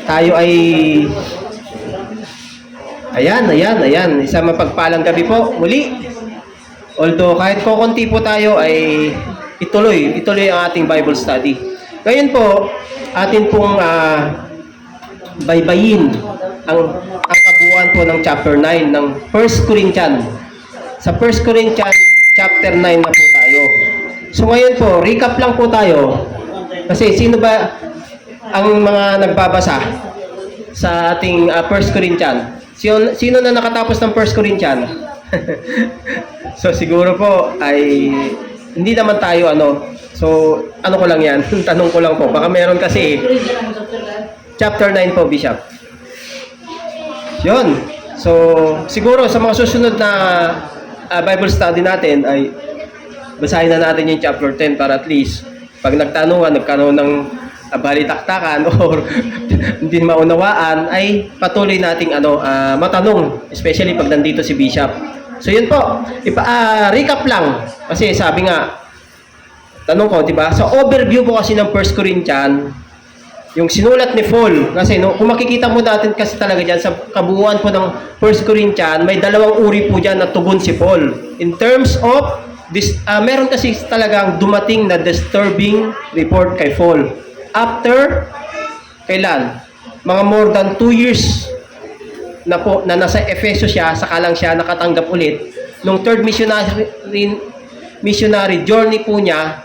Tayo ay ayan. Isang mapagpalang gabi po muli. Although kahit kokonti po tayo ay ituloy ang ating Bible study. Ngayon po, atin pong baybayin ang kabuuan po ng chapter 9 ng 1 Corinthians. Sa 1 Corinthians chapter 9 na po tayo. So ngayon po, recap lang po tayo. Kasi sino ba ang mga nagbabasa sa ating 1 Corinthians? Sino na nakatapos ng 1 Corinthians? So siguro po ay hindi naman tayo So ko lang yan, tanong ko lang po. Baka meron kasi chapter 9 po, Bishop. Yun. So siguro sa mga susunod na Bible study natin ay basahin na natin yung chapter 10 para at least pag nagkaroon ng balitaktakan or hindi maunawaan ay patuloy nating matanong, especially pag nandito si Bishop. So yun po, recap lang kasi sabi nga tanong ko, 'di ba? Sa overview po kasi ng 1 Corinthians, yung sinulat ni Paul, kasi kung makikita mo natin kasi talaga diyan sa kabuuan po ng 1 Corinthians, may dalawang uri po diyan na tugon si Paul. In terms of this, meron kasi talagang dumating na disturbing report kay Paul. After kailan? Mga more than 2 years na po na nasa Efeso siya, saka lang siya nakatanggap ulit nung third missionary journey po niya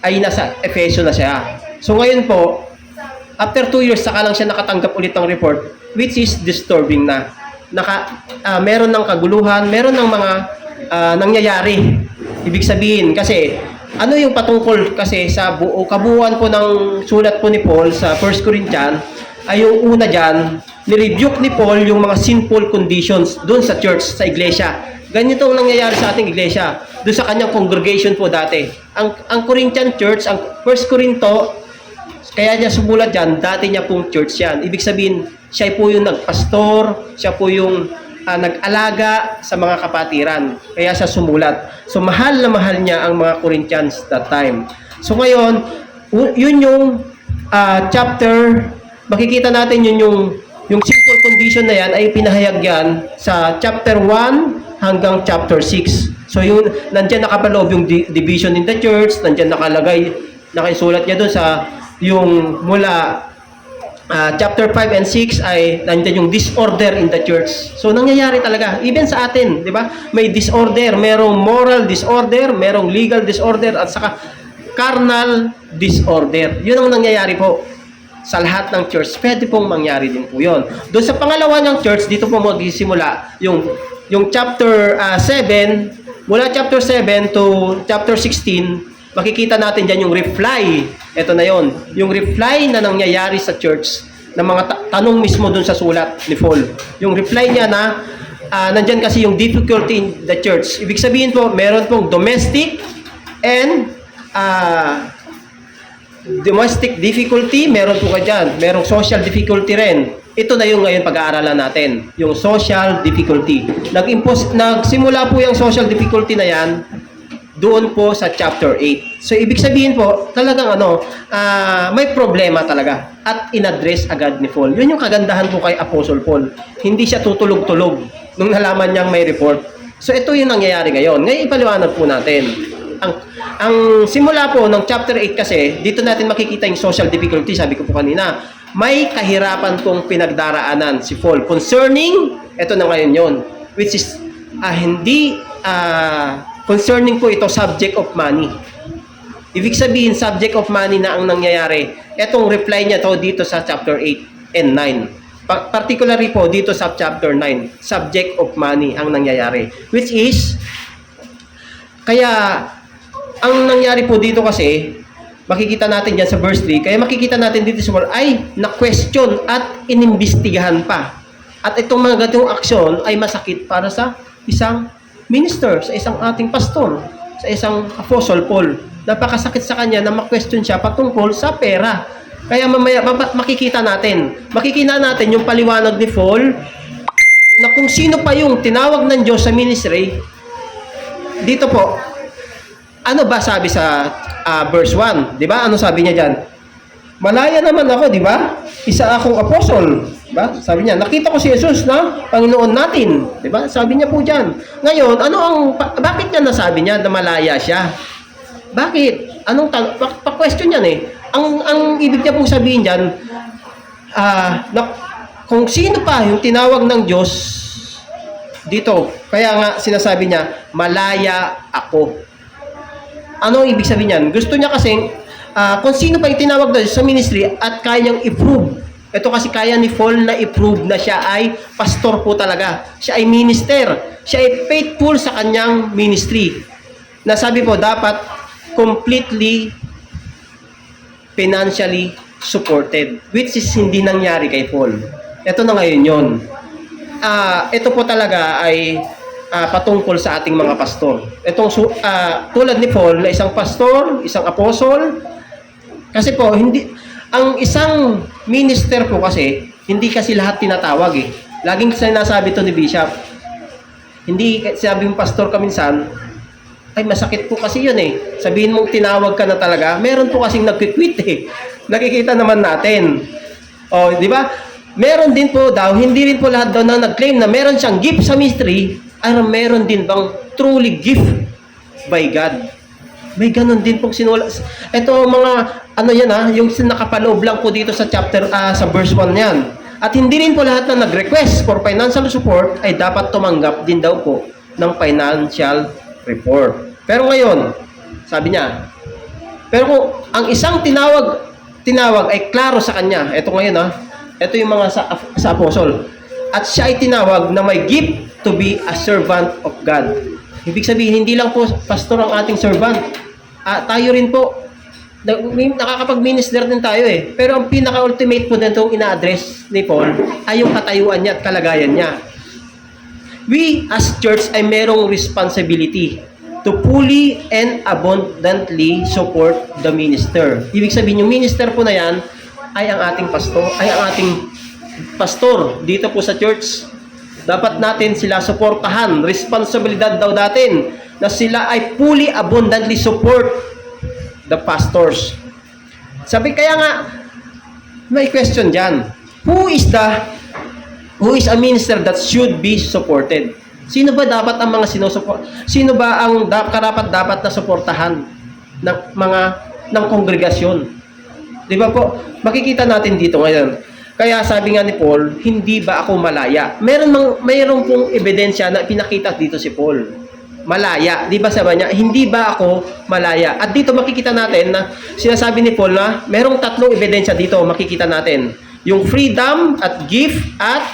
ay nasa Efeso na siya. So ngayon po, after 2 years saka lang siya nakatanggap ulit ng report, which is disturbing na. Meron ng kaguluhan, meron ng mga nangyayari. Ibig sabihin kasi ano yung patungkol kasi sa kabuuan po ng sulat po ni Paul sa 1 Corinthians ay yung una dyan, nirebuke ni Paul yung mga sinful conditions doon sa church, sa iglesia. Ganito ang nangyayari sa ating iglesia, doon sa kanyang congregation po dati. Ang Corinthian church, ang 1 Corinto, kaya niya sumulat dyan, dati niya pong church yan. Ibig sabihin, siya po yung nagpastor, siya po yung nag-alaga sa mga kapatiran. Kaya siya sumulat. So, mahal na mahal niya ang mga Corinthians that time. So, ngayon, yun yung chapter, makikita natin yung simple condition na yan ay pinahayag yan sa chapter 1 hanggang chapter 6. So, nandyan nakapaloob yung division in the church, nandyan nakasulat niya doon sa yung mula chapter 5 and 6 ay nandiyan yung disorder in the church. So nangyayari talaga even sa atin, 'di ba? May disorder, merong moral disorder, merong legal disorder at saka carnal disorder. 'Yun ang nangyayari po sa lahat ng church. Pwede pong mangyari din po 'yon. Doon sa pangalawa ng church, dito po magsisimula yung chapter 7, mula chapter 7 to chapter 16. Makikita natin dyan yung reply. Ito na yon, yung reply na nangyayari sa church ng mga tanong mismo dun sa sulat ni Paul. Yung reply niya na nandyan kasi yung difficulty in the church. Ibig sabihin po, meron pong domestic and domestic difficulty, meron po ka dyan. Merong social difficulty rin. Ito na yung ngayon pag-aaralan natin, yung social difficulty. Nagsimula po yung social difficulty na yan doon po sa chapter 8. So, ibig sabihin po, talagang may problema talaga at inaddress agad ni Paul. Yun yung kagandahan po kay Apostle Paul. Hindi siya tutulog-tulog nung nalaman niyang may report. So, ito yung nangyayari ngayon. Ngayon, ipaliwanag po natin. Ang simula po ng chapter 8 kasi, dito natin makikita yung social difficulty, sabi ko po kanina, may kahirapan pong pinagdaraanan si Paul concerning, ito na ngayon yun, which is concerning po ito, subject of money. Ibig sabihin, subject of money na ang nangyayari. Etong reply niya to dito sa chapter 8 and 9. Particularly po dito sa chapter 9, subject of money ang nangyayari. Which is, kaya, ang nangyari po dito kasi, makikita natin dyan sa verse 3, kaya makikita natin dito sa verse ay na-question at inimbestigahan pa. At itong mga ganitong aksyon ay masakit para sa isang minister, sa isang ating pastor, sa isang apostle Paul. Napakasakit sa kanya na ma-question siya patungkol sa pera. Kaya mamaya makikita natin yung paliwanag ni Paul na kung sino pa yung tinawag ng Diyos sa ministry. Dito po, ano ba sabi sa verse 1? Di ba? Ano sabi niya dyan? Malaya naman ako, di ba? Isa akong apostol, di ba? Sabi niya, nakita ko si Jesus na Panginoon natin, di ba? Sabi niya po diyan. Ngayon, bakit niya nasabi niya na malaya siya? Bakit? Anong pa-question yan eh. Ang ibig niya pong sabihin diyan, na kung sino pa yung tinawag ng Diyos dito, kaya nga sinasabi niya, malaya ako. Ano ang ibig sabihin niyan? Gusto niya kasi kung sino pa yung tinawag doon sa ministry at kaya niyang i-prove. Ito kasi kaya ni Paul na i-prove na siya ay pastor po talaga. Siya ay minister. Siya ay faithful sa kanyang ministry. Nasabi po, dapat completely financially supported. Which is hindi nangyari kay Paul. Ito na ngayon yun. Ito po talaga ay patungkol sa ating mga pastor. Itong tulad ni Paul na isang pastor, isang apostle, kasi po ang isang minister po kasi hindi kasi lahat tinatawag eh. Laging sinasabi to ni Bishop. Hindi sabi ng pastor ka minsan, ay masakit po kasi yun eh. Sabihin mong tinawag ka na talaga, meron po kasing nagki-quit eh. Nakikita naman natin. O, di ba? Meron din po daw, hindi rin po lahat daw na nag-claim na meron siyang gift sa ministry, ay meron din bang truly gift by God. May ganun din pong sinulat. Ito mga, yung nakapaloob lang po dito sa chapter, sa verse 1 yan. At hindi rin po lahat na nag-request for financial support ay dapat tumanggap din daw po ng financial report. Pero ngayon, sabi niya, pero kung ang isang tinawag ay klaro sa kanya, ito ngayon ito yung mga sa apostle. At siya ay tinawag na may gift to be a servant of God. Ibig sabihin, hindi lang po pastor ang ating servant. Tayo rin po, nakakapag-minister din tayo eh. Pero ang pinaka-ultimate po nitong ina-address ni Paul ay yung katayuan niya at kalagayan niya. We as church ay merong responsibility to fully and abundantly support the minister. Ibig sabihin, yung minister po na yan ay ang ating pastor dito po sa church. Dapat natin sila suportahan. Responsibilidad daw natin na sila ay fully, abundantly support the pastors. Sabi kaya nga, may question dyan. Who is a minister that should be supported? Sino ba dapat ang mga sinusupport? Sino ba ang karapat-dapat na suportahan ng kongregasyon? Di ba po? Makikita natin dito ngayon. Kaya sabi nga ni Paul, hindi ba ako malaya? Mayroon pong ebidensya na pinakita dito si Paul. Malaya. Di ba sabi niya, hindi ba ako malaya? At dito makikita natin na sinasabi ni Paul na mayroong tatlong ebidensya dito makikita natin. Yung freedom at gift at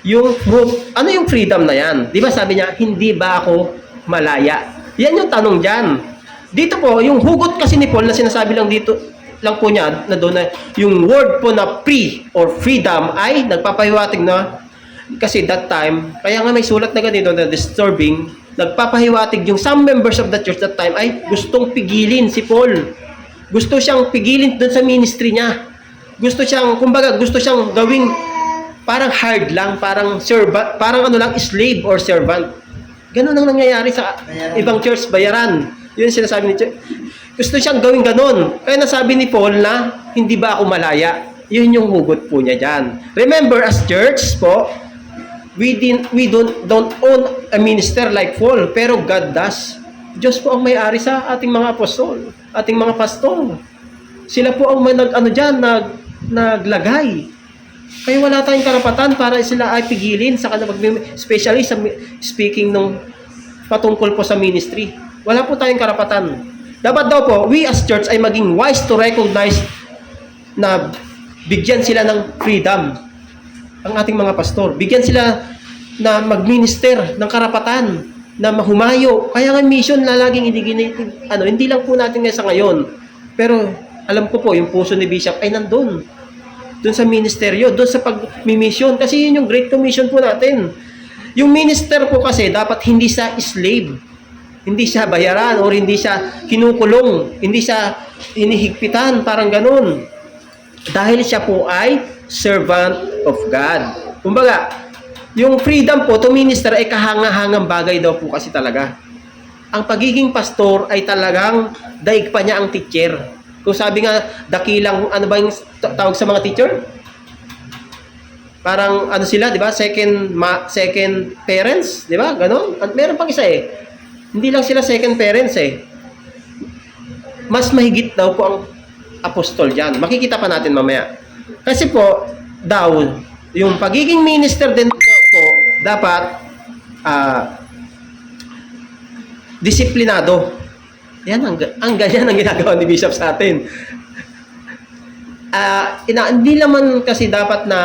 yung fruit. Ano yung freedom na yan? Di ba sabi niya, hindi ba ako malaya? Yan yung tanong dyan. Dito po, yung hugot kasi ni Paul na sinasabi lang po niya na doon na yung word po na free or freedom ay nagpapahiwatig na kasi that time, kaya nga may sulat na ganito na disturbing, nagpapahiwatig yung some members of the church that time ay gustong pigilin si Paul. Gusto siyang pigilin doon sa ministry niya. Gusto siyang gawing parang hard lang, parang servant, parang slave or servant. Ganun ang nangyayari sa ibang church, bayaran. Yun sinasabi ni church. Gusto siyang gawing ganun. Kaya nasabi ni Paul na, hindi ba ako malaya? Yun yung hugot po niya dyan. Remember, as church po, we don't own a minister like Paul, pero God does. Diyos po ang may-ari sa ating mga apostol, ating mga pastor. Sila po ang naglagay. Kaya wala tayong karapatan para sila ay pigilin sa especially sa speaking nung patungkol po sa ministry. Wala po tayong karapatan. Dapat daw po, we as church ay maging wise to recognize na bigyan sila ng freedom ang ating mga pastor. Bigyan sila na mag-minister ng karapatan na mahumayo. Kaya nga mission na laging hindi lang po natin sa ngayon. Pero alam ko po, yung puso ni Bishop ay nandun. Doon sa ministeryo, doon sa pag-mission. Kasi yun yung Great Commission po natin. Yung minister po kasi dapat hindi siya slave. Hindi siya bayaran o hindi siya kinukulong. Hindi siya inihigpitan, parang ganun. Dahil siya po ay servant of God. Kumbaga, yung freedom po to minister ay kahanga-hangang bagay daw po kasi talaga. Ang pagiging pastor ay talagang daig pa niya ang teacher. Kung sabi nga, dakilang, ano ba yung tawag sa mga teacher? Parang ano sila, 'di ba? Second parents, 'di ba? Ganon. At meron pang isa eh. Hindi lang sila second parents eh. Mas mahigit daw po ang apostol diyan. Makikita pa natin mamaya. Kasi po daw yung pagiging minister din po dapat disiplinado. Yan ang ganyan ang ginagawa ni Bishop sa atin. Hindi naman kasi dapat na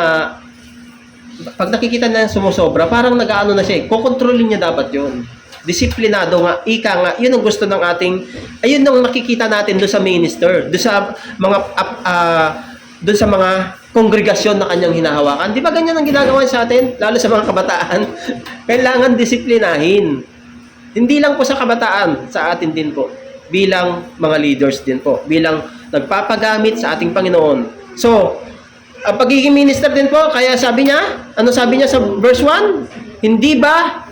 pag nakikita na sumusobra, parang nag-aano na siya eh. Kukontrolin niya dapat yun. Disiplinado nga, ika nga, yun ang gusto ng ating, ayun ang makikita natin doon sa minister, doon sa mga, doon sa mga kongregasyon na kanyang hinahawakan. Di ba ganyan ang ginagawa sa atin? Lalo sa mga kabataan. Kailangan disiplinahin. Hindi lang po sa kabataan, sa atin din po. Bilang mga leaders din po. Bilang nagpapagamit sa ating Panginoon. So, ang pagiging minister din po, kaya sabi niya, ano sabi niya sa verse 1? Hindi ba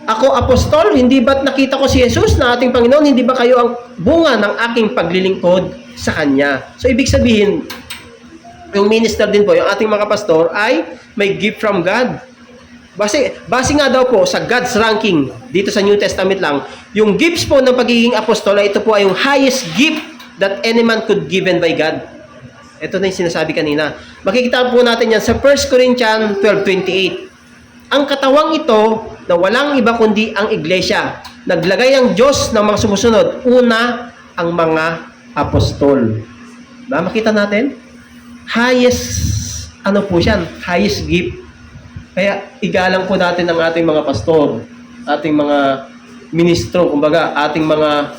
ako apostol? Hindi ba't nakita ko si Jesus na ating Panginoon? Hindi ba kayo ang bunga ng aking paglilingkod sa Kanya? So, ibig sabihin, yung minister din po, yung ating mga pastor, ay may gift from God. Base nga daw po sa God's ranking, dito sa New Testament lang, yung gifts po ng pagiging apostol, ito po ay yung highest gift that any man could given by God. Ito na yung sinasabi kanina. Makikita po natin yan sa 1 Corinthians 12:28. Ang katawang ito na walang iba kundi ang iglesia. Naglagay ang Diyos ng mga sumusunod. Una, ang mga apostol. Makita natin? Highest, ano po siya? Highest gift. Kaya igalang po natin ang ating mga pastor, ating mga ministro, kumbaga, ating mga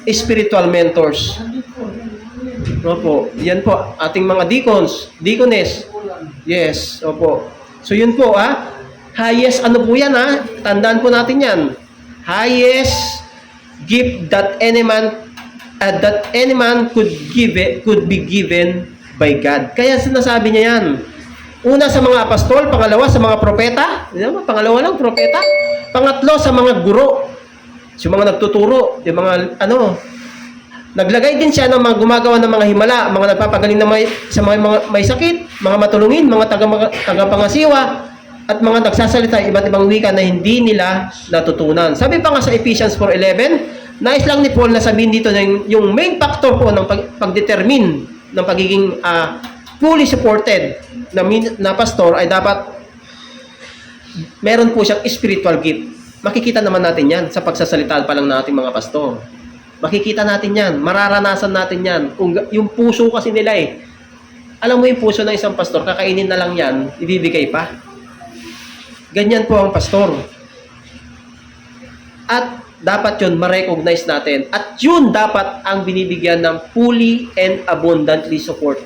spiritual mentors. Opo, yan po, ating mga deacons, deaconess. Yes, opo. So yun po, highest, ano po yan, tandaan po natin yan. Highest gift that any man could be given by God. Kaya sinasabi niya yan. Una sa mga apostol, pangalawa sa mga propeta, pangalawa lang propeta. Pangatlo sa mga guro, yung mga nagtuturo, yung mga naglagay din siya ng mga gumagawa ng mga himala, mga nagpapagaling na sa mga may sakit, mga matulungin, mga tagapangasiwa, at mga nagsasalita iba't ibang wika na hindi nila natutunan. Sabi pa nga sa Ephesians 4:11, nais lang ni Paul na sabihin dito na yung main factor po ng pagdetermine ng pagiging fully supported na pastor ay dapat meron po siyang spiritual gift. Makikita naman natin yan sa pagsasalita pa lang ng ating mga pastor. Makikita natin yan, mararanasan natin yan. Yung puso kasi nila alam mo yung puso ng isang pastor, kakainin na lang yan, ibibigay pa. Ganyan po ang pastor. At dapat yun ma-recognize natin. At yun dapat ang binibigyan ng fully and abundantly support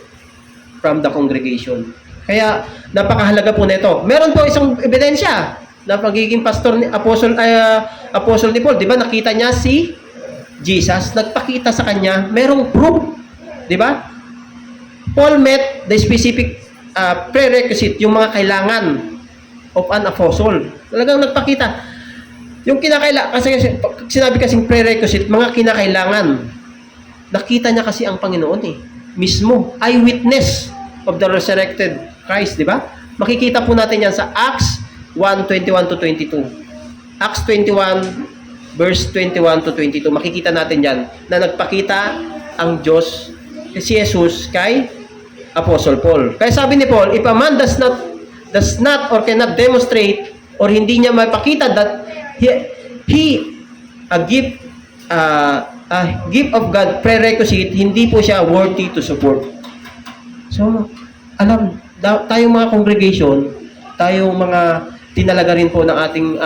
from the congregation. Kaya napakahalaga po nito. Meron po isang ebidensya na pagiging pastor ni Apostle ni Paul, 'di ba? Nakita niya si Jesus, nagpakita sa kanya, merong proof, 'di ba? Paul met the specific prerequisite, yung mga kailangan of an apostle. Talagang nagpakita. Yung kinakailangan, kasi sinabi kasing prerequisite, mga kinakailangan. Nakita niya kasi ang Panginoon mismo, eyewitness of the resurrected Christ, di ba? Makikita po natin yan sa Acts 1:21-22. Acts 21 verse 21 to 22. Makikita natin yan na nagpakita ang Diyos si Jesus kay Apostle Paul. Kaya sabi ni Paul, if a man does not or cannot demonstrate or hindi niya mapakita that he a gift of God prerequisite, hindi po siya worthy to support. So, tayong mga congregation, tayong mga tinalaga rin po ng ating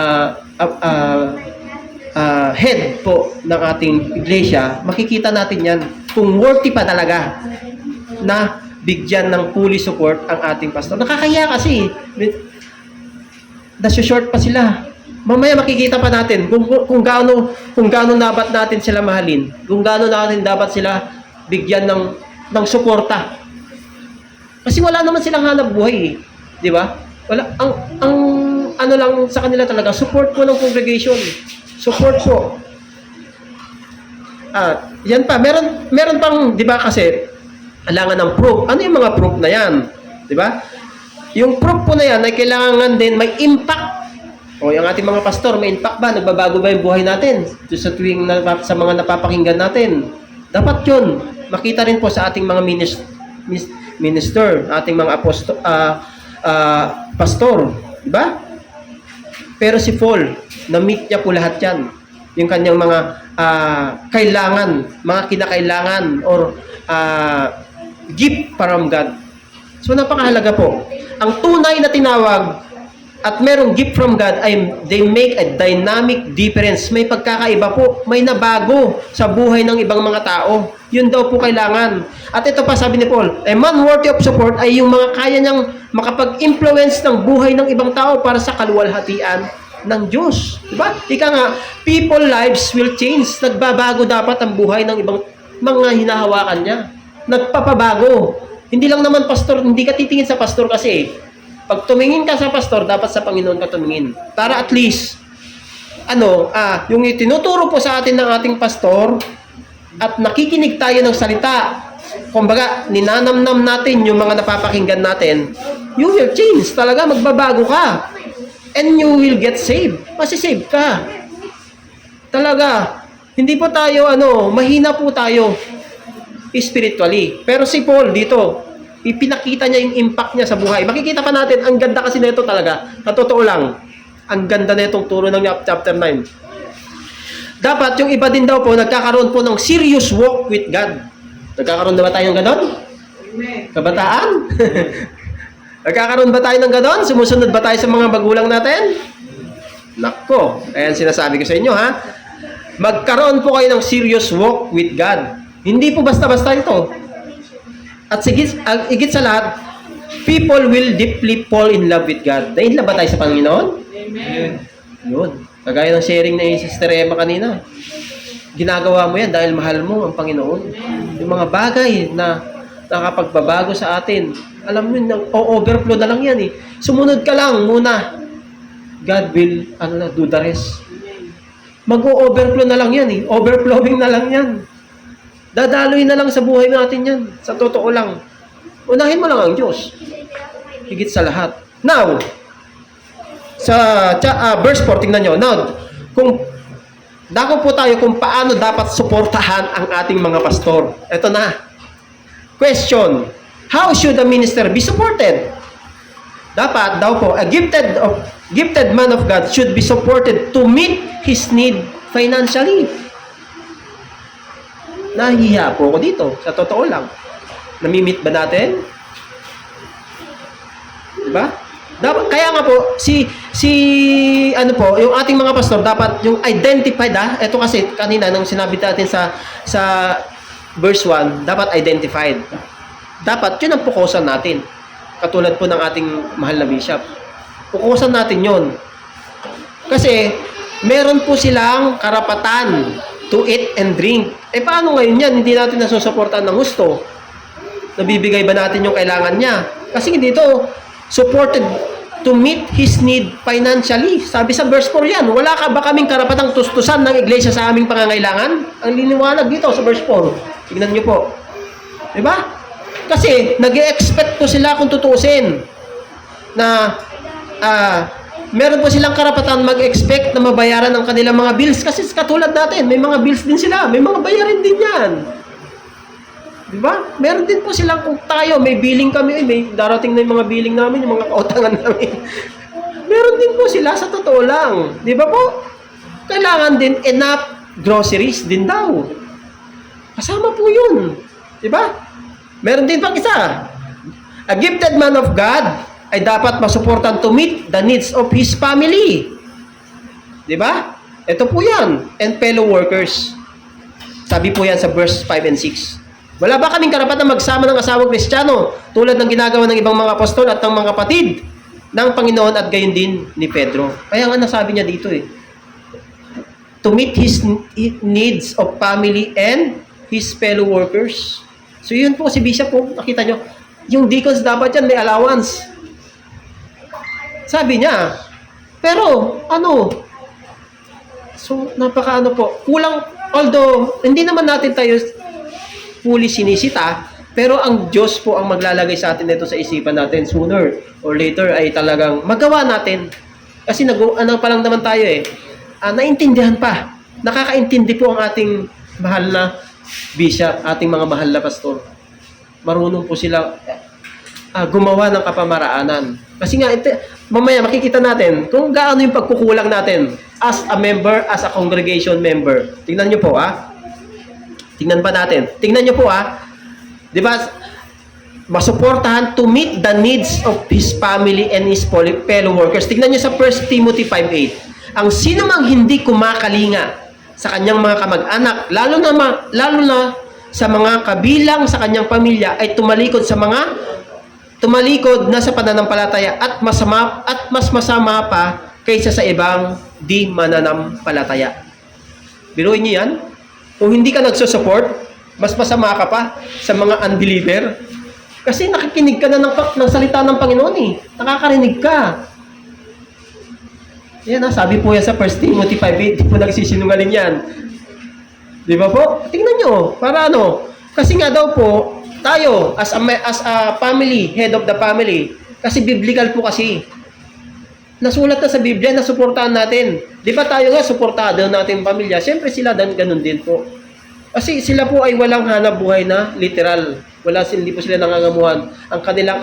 head po ng ating iglesia, makikita natin yan kung worthy pa talaga na bigyan ng fully support ang ating pastor. Nakakaya kasi short pa sila. Mamaya makikita pa natin kung gaano dapat natin sila mahalin, kung gaano natin dapat sila bigyan ng suporta. Kasi wala naman silang hanap buhay, di ba? Wala ang ano lang sa kanila talaga, support po ng congregation. Support po. Yan pa, meron pang, 'di ba kasi kailangan ng proof. Ano yung mga proof na 'yan? 'Di ba? Yung proof po na 'yan ay kailangan din may impact. O yung ating mga pastor, may impact ba? Nagbabago ba yung buhay natin? Sa tuwing sa mga napapakinggan natin. Dapat 'yun. Makita rin po sa ating mga minister, ating mga pastor, 'di ba? Pero si Paul, na-meet niya po lahat 'yan. Yung kanyang mga kailangan, mga kinakailangan or gift from God. So napakahalaga po. Ang tunay na tinawag at merong gift from God ay they make a dynamic difference. May pagkakaiba po, may nabago sa buhay ng ibang mga tao. Yun daw po kailangan. At ito pa sabi ni Paul, a man worthy of support ay yung mga kaya niyang makapag-influence ng buhay ng ibang tao para sa kaluwalhatian ng Diyos. Diba? Ika nga, people lives will change. Nagbabago dapat ang buhay ng ibang mga hinahawakan niya. Nagpapabago. Hindi lang naman pastor, hindi ka titingin sa pastor kasi pag tumingin ka sa pastor, dapat sa Panginoon ka tumingin. Para at least, yung itinuturo po sa atin ng ating pastor at nakikinig tayo ng salita, kumbaga, ninanamnam natin yung mga napapakinggan natin, you will change. Talaga, magbabago ka. And you will get saved. Masisave ka. Talaga, hindi po tayo, mahina po tayo spiritually. Pero si Paul dito, ipinakita niya yung impact niya sa buhay. Makikita pa natin, ang ganda kasi nito talaga. Sa totoo lang, ang ganda na itong turo ng chapter 9. Dapat, yung iba din daw po, nagkakaroon po ng serious walk with God. Nagkakaroon na ba tayo ng ganon? Kabataan? Nagkakaroon ba tayo ng ganon? Sumusunod ba tayo sa mga magulang natin? Nako, ayan sinasabi ko sa inyo ha. Magkaroon po kayo ng serious walk with God. Hindi po basta-basta ito. At higit sa lahat, people will deeply fall in love with God. Na in love ba tayo sa Panginoon? Amen. Yun. Kagaya ng sharing ni Sister Emma kanina. Ginagawa mo yan dahil mahal mo ang Panginoon. Yung mga bagay na nakapagbabago sa atin. Alam mo, overflow na lang yan eh. Sumunod ka lang muna. God will do the rest. Mag-o-overflow na lang yan eh. Overflowing na lang yan. Dadaloy na lang sa buhay natin yan. Sa totoo lang. Unahin mo lang ang Diyos. Higit sa lahat. Now, sa verse 4, tingnan nyo. Now, dako po tayo kung paano dapat suportahan ang ating mga pastor. Ito na. Question. How should a minister be supported? Dapat daw po, a gifted man of God should be supported to meet his need financially. Nahihiya po ako dito. Sa totoo lang. Nami-meet ba natin? Diba? Dapat, kaya nga po, yung ating mga pastor, dapat yung identified, ito kasi kanina, nung sinabi natin sa verse 1, dapat identified. Dapat, yun ang pukusan natin. Katulad po ng ating mahal na bishop. Pukusan natin yun. Kasi, meron po silang karapatan to eat and drink. Paano ngayon yan? Hindi natin nasusuportahan ng gusto. Nabibigay ba natin yung kailangan niya? Kasi dito, supported to meet his need financially. Sabi sa verse 4 yan, wala ka ba kaming karapatang tustusan ng iglesia sa aming pangangailangan? Ang liniwanag dito sa verse 4. Tignan niyo po. Diba? Kasi, nag-e-expect po sila kung tutuusin na meron po silang karapatan mag-expect na mabayaran ang kanilang mga bills. Kasi katulad natin, may mga bills din sila. May mga bayarin din yan. Diba? Meron din po silang, kung tayo, may billing kami, may darating na yung mga billing namin, yung mga kautangan namin. Meron din po sila sa totoo lang. Diba po? Kailangan din enough groceries din daw. Kasama po yun. Diba? Meron din pang isa. A gifted man of God ay dapat masuportan to meet the needs of his family. Diba? Ito po yan. And fellow workers. Sabi po yan sa verse 5 and 6. Wala ba kaming karapatan magsama ng asawang Kristiyano tulad ng ginagawa ng ibang mga apostol at ng mga kapatid ng Panginoon at gayon din ni Pedro? Kaya nga nasabi niya dito to meet his needs of family and his fellow workers. So yun po si Bishop po. Nakita nyo. Yung deacons dapat yan may allowance. Sabi niya, pero, so, po, Although, hindi naman natin tayo fully sinisita, pero ang Diyos po ang maglalagay sa atin nito sa isipan natin. Sooner or later ay talagang magawa natin. Kasi ano pa lang naman tayo naintindihan pa. Nakakaintindi po ang ating mahal na bishop, ating mga mahal na pastor. Marunong po sila gumawa ng kapamaraanan. Kasi nga, mamaya makikita natin kung gaano yung pagkukulang natin as a member, as a congregation member. Tingnan nyo po Tingnan pa natin. Tingnan nyo po di ba, masuportahan to meet the needs of his family and his fellow workers. Tingnan nyo sa 1 Timothy 5:8. Ang sino mang hindi kumakalinga sa kanyang mga kamag-anak, lalo na sa mga kabilang sa kanyang pamilya, ay tumalikod na sa pananampalataya at mas masama pa kaysa sa ibang di mananampalataya. Biruin niyo yan? Kung hindi ka nagsusupport, mas masama ka pa sa mga unbeliever. Kasi nakikinig ka na ng salita ng Panginoon Nakakarinig ka. Yan sabi po yan sa 1 Timothy 5:8. Di po nagsisinungaling yan. Di ba po? Tingnan nyo. Para Kasi nga daw po, tayo, as a family, head of the family, kasi biblical po kasi. Nasulat na sa Biblia na suportahan natin. Di ba tayo nga, suportado natin pamilya? Siyempre sila ganun din po. Kasi sila po ay walang hanap buhay na literal. Hindi po sila nangangamuhan. Ang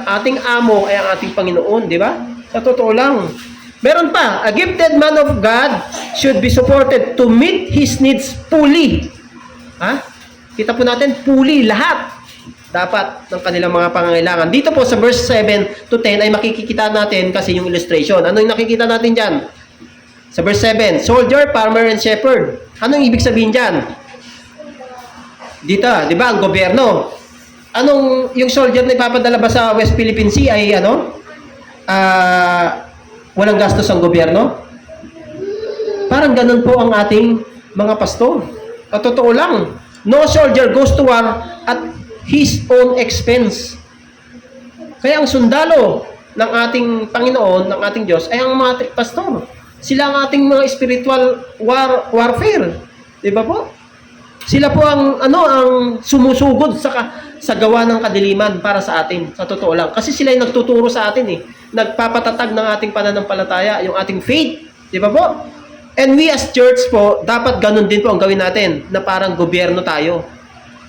ating amo ay ang ating Panginoon, di ba? Sa totoo lang. Meron pa, a gifted man of God should be supported to meet his needs fully. Kita po natin, fully, lahat. Dapat ng kanilang mga pangangailangan. Dito po sa verse 7 to 10 ay makikita natin kasi yung illustration. Ano yung nakikita natin dyan? Sa verse 7, soldier, farmer, and shepherd. Anong ibig sabihin dyan? Dito, di ba, ang gobyerno. Yung soldier na ipapadala ba sa West Philippine Sea ay walang gastos ang gobyerno? Parang ganun po ang ating mga pastor. Totoo lang. No soldier goes to war at his own expense. Kaya ang sundalo ng ating Panginoon, ng ating Diyos, ay ang mga pastor. Sila ang ating mga spiritual warfare. Di ba po? Sila po ang sumusugod sa gawa ng kadiliman para sa atin, sa totoo lang. Kasi sila yung nagtuturo sa atin Nagpapatatag ng ating pananampalataya, yung ating faith. Di ba po? And we as church po, dapat ganun din po ang gawin natin, na parang gobyerno tayo,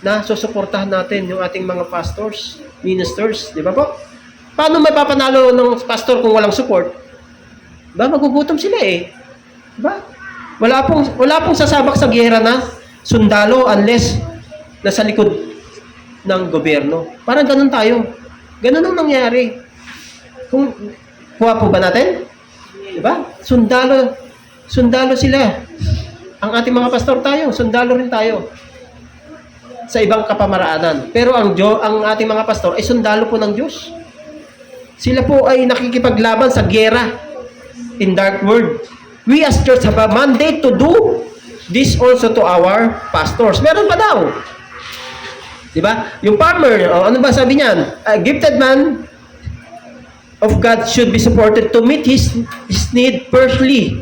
na susuportahan natin yung ating mga pastors, ministers. Di ba po? Paano may papanalo ng pastor kung walang support? Ba, magugutom sila Diba? Wala pong sasabak sa giyera na sundalo unless nasa likod ng gobyerno. Parang ganun tayo. Ganun ang nangyari. Kuha po ba natin? Diba? Sundalo sila. Ang ating mga pastor tayo, sundalo rin tayo sa ibang kapamaraanan. Pero ang ating mga pastor ay sundalo po ng Diyos. Sila po ay nakikipaglaban sa giyera in dark world. We as church have a mandate to do this also to our pastors. Meron pa daw. Diba? Yung farmer, ano ba sabi niyan? A gifted man of God should be supported to meet his need firstly.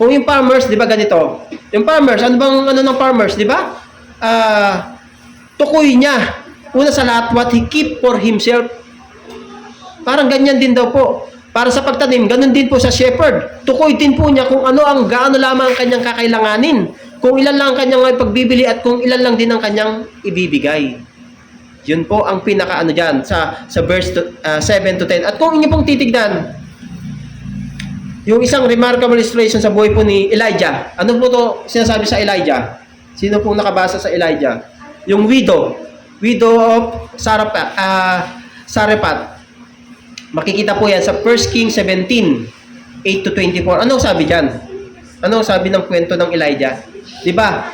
Kung yung farmers, di ba ganito? Yung farmers, ano ng farmers, di ba? Tukoy niya. Una sa lahat, what he keep for himself. Parang ganyan din daw po. Para sa pagtanim, ganun din po sa shepherd. Tukoy din po niya kung gaano lamang ang kanyang kakailanganin. Kung ilan lang ang kanyang pagbibili at kung ilan lang din ang kanyang ibibigay. Yun po ang pinaka dyan sa verse 7 to 10. At kung inyo pong titignan, yung isang remarkable illustration sa buhay po ni Elijah. Ano po to sinasabi sa Elijah? Sino pong nakabasa sa Elijah? Yung widow of Sarephat. Makikita po yan sa 1 Kings 17, 8 to 24. Anong sabi dyan? Anong sabi ng kwento ng Elijah? Diba?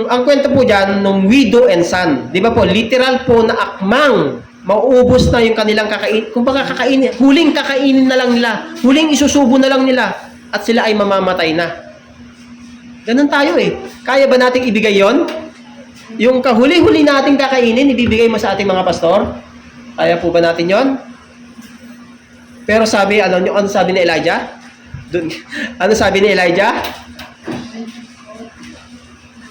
Ang kwento po dyan, nung widow and son. Diba po? Literal po na akmang. Mauubos na yung kanilang kakainin. Kung baka huling kakainin na lang nila. Huling isusubo na lang nila. At sila ay mamamatay na. Ganun tayo Kaya ba nating ibigay yon? Yung kahuli-huli nating kakainin, ibibigay mo sa ating mga pastor? Kaya po ba natin yon? Pero sabi, ano sabi ni Elijah? Ano sabi ni Elijah?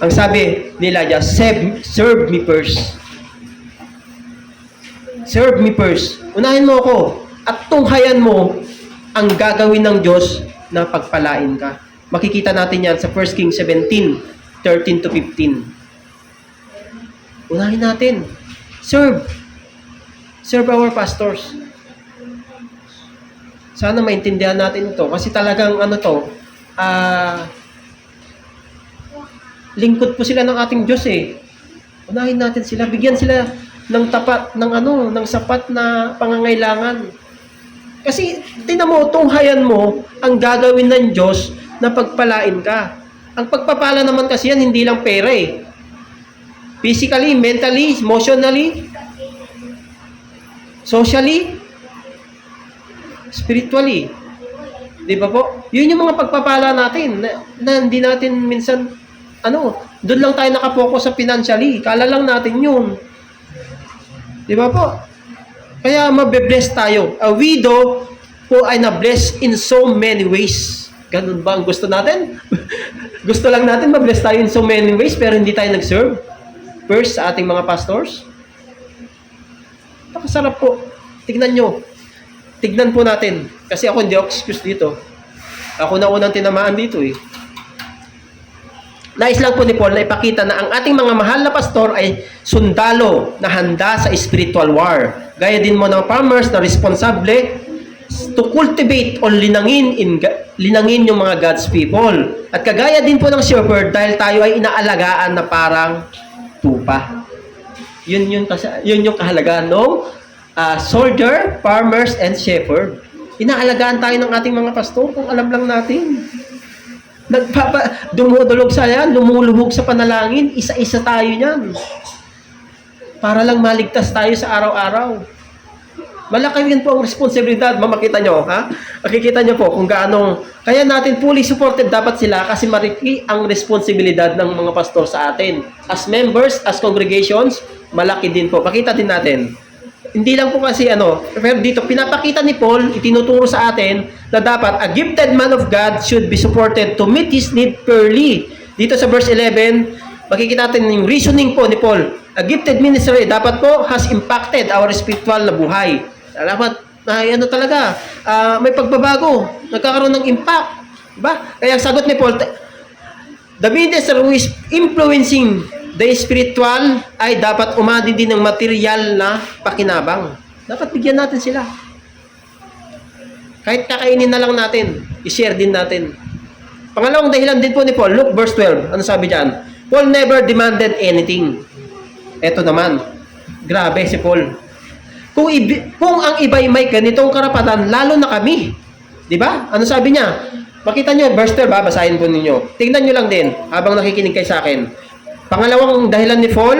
Ang sabi ni Elijah, serve me first. Serve me first. Unahin mo ako at tunghayan mo ang gagawin ng Diyos na pagpalain ka. Makikita natin yan sa 1 Kings 17:13-15. Unahin natin. Serve. Serve our pastors. Sana maintindihan natin ito. Kasi talagang lingkod po sila ng ating Diyos eh. Unahin natin sila. Bigyan sila ng sapat na pangangailangan. Kasi, tingnan mo, tunghayan mo ang gagawin ng Diyos na pagpalain ka. Ang pagpapala naman kasi yan, hindi lang pera eh. Physically, mentally, emotionally, socially, spiritually. Di ba po? Yun yung mga pagpapala natin na hindi natin minsan, doon lang tayo nakapokus sa financially. Kala lang natin yun. Di ba po? Kaya mabe-bless tayo. A widow po ay na-bless in so many ways. Ganun ba ang gusto natin? Gusto lang natin ma-bless tayo in so many ways pero hindi tayo nag-serve first sa ating mga pastors. Napakasarap po. Tignan nyo. Tignan po natin. Kasi ako hindi ako excuse dito. Ako na unang tinamaan dito eh. Nais lang po ni Paul na ipakita na ang ating mga mahal na pastor ay sundalo na handa sa spiritual war. Gaya din mo ng farmers na responsable to cultivate o linangin yung mga God's people. At kagaya din po ng shepherd dahil tayo ay inaalagaan na parang tupa. Yun yung kahalagaan ng soldier, farmers, and shepherd. Inaalagaan tayo ng ating mga pastor kung alam lang natin. Dumudulog sa yan, lumuluhog sa panalangin, isa-isa tayo yan. Para lang maligtas tayo sa araw-araw. Malaki yan po ang responsibilidad. Makikita nyo, ha? Makikita nyo po kung gaano, kaya natin fully supported dapat sila kasi malaki ang responsibilidad ng mga pastor sa atin. As members, as congregations, malaki din po. Makita din natin. Hindi lang po kasi pero dito pinapakita ni Paul, itinuturo sa atin na dapat a gifted man of God should be supported to meet his need fairly. Dito sa verse 11, makikita natin yung reasoning po ni Paul. A gifted ministry dapat po has impacted our spiritual na buhay. Dapat talaga, may pagbabago, nagkakaroon ng impact. Diba? Kaya ang sagot ni Paul, the minister who is influencing the spiritual ay dapat umadi din ng material na pakinabang. Dapat bigyan natin sila. Kahit kakainin na lang natin, i-share din natin. Pangalawang dahilan din po ni Paul, look verse 12. Ano sabi diyan? Paul never demanded anything. Eto naman, grabe si Paul. Kung ang iba'y may ganitong karapatan, lalo na kami. Di ba? Ano sabi niya? Makita nyo, verse 12, basahin po ninyo. Tingnan nyo lang din, habang nakikinig kayo sa akin. Pangalawang dahilan ni Paul,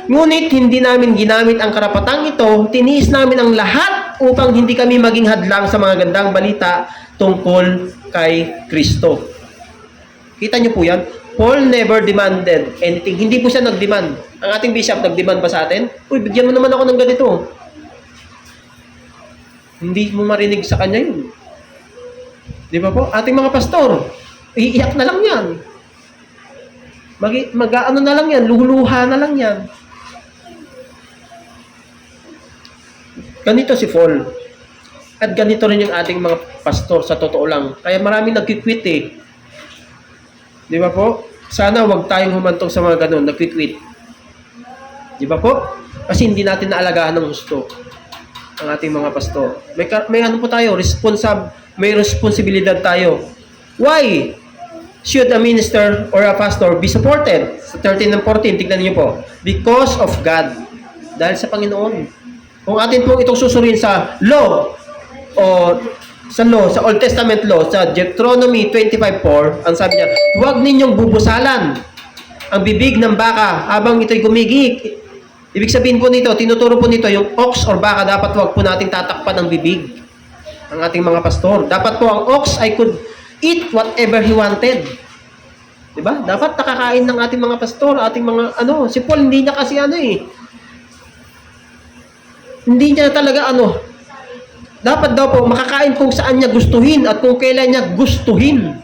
ngunit hindi namin ginamit ang karapatang ito, tiniis namin ang lahat upang hindi kami maging hadlang sa mga gandang balita tungkol kay Kristo. Kita nyo po yan? Paul never demanded anything. Hindi po siya nag-demand. Ang ating bishop, nag-demand ba sa atin? Uy, bigyan mo naman ako ng ganito. Hindi mo marinig sa kanya yun. Di ba po? Ating mga pastor, iiyak na lang yan. Mag-ano na lang yan, luhuluha na lang yan. Ganito si Paul. At ganito rin yung ating mga pastor sa totoo lang. Kaya maraming nagkikwit eh. Di ba po? Sana wag tayong humantong sa mga ganun, nagkikwit. Di ba po? Kasi hindi natin naalagaan ng gusto ang ating mga pastor. May ano po tayo, may responsibilidad tayo. Why should a minister or a pastor be supported? Sa 13 and 14, tignan niyo po. Because of God. Dahil sa Panginoon. Kung atin pong itong susurin sa law, sa Old Testament law, sa Deuteronomy 25:4, ang sabi niya, huwag ninyong bubusalan ang bibig ng baka habang ito'y gumigik. Ibig sabihin po nito, tinuturo po nito, yung ox or baka, dapat huwag po nating tatakpan ng bibig. Ang ating mga pastor. Dapat po ang ox ay could eat whatever he wanted. Diba? Dapat nakakain ng ating mga pastor, ating mga si Paul hindi niya kasi hindi niya talaga dapat daw po makakain kung saan niya gustuhin at kung kailan niya gustuhin.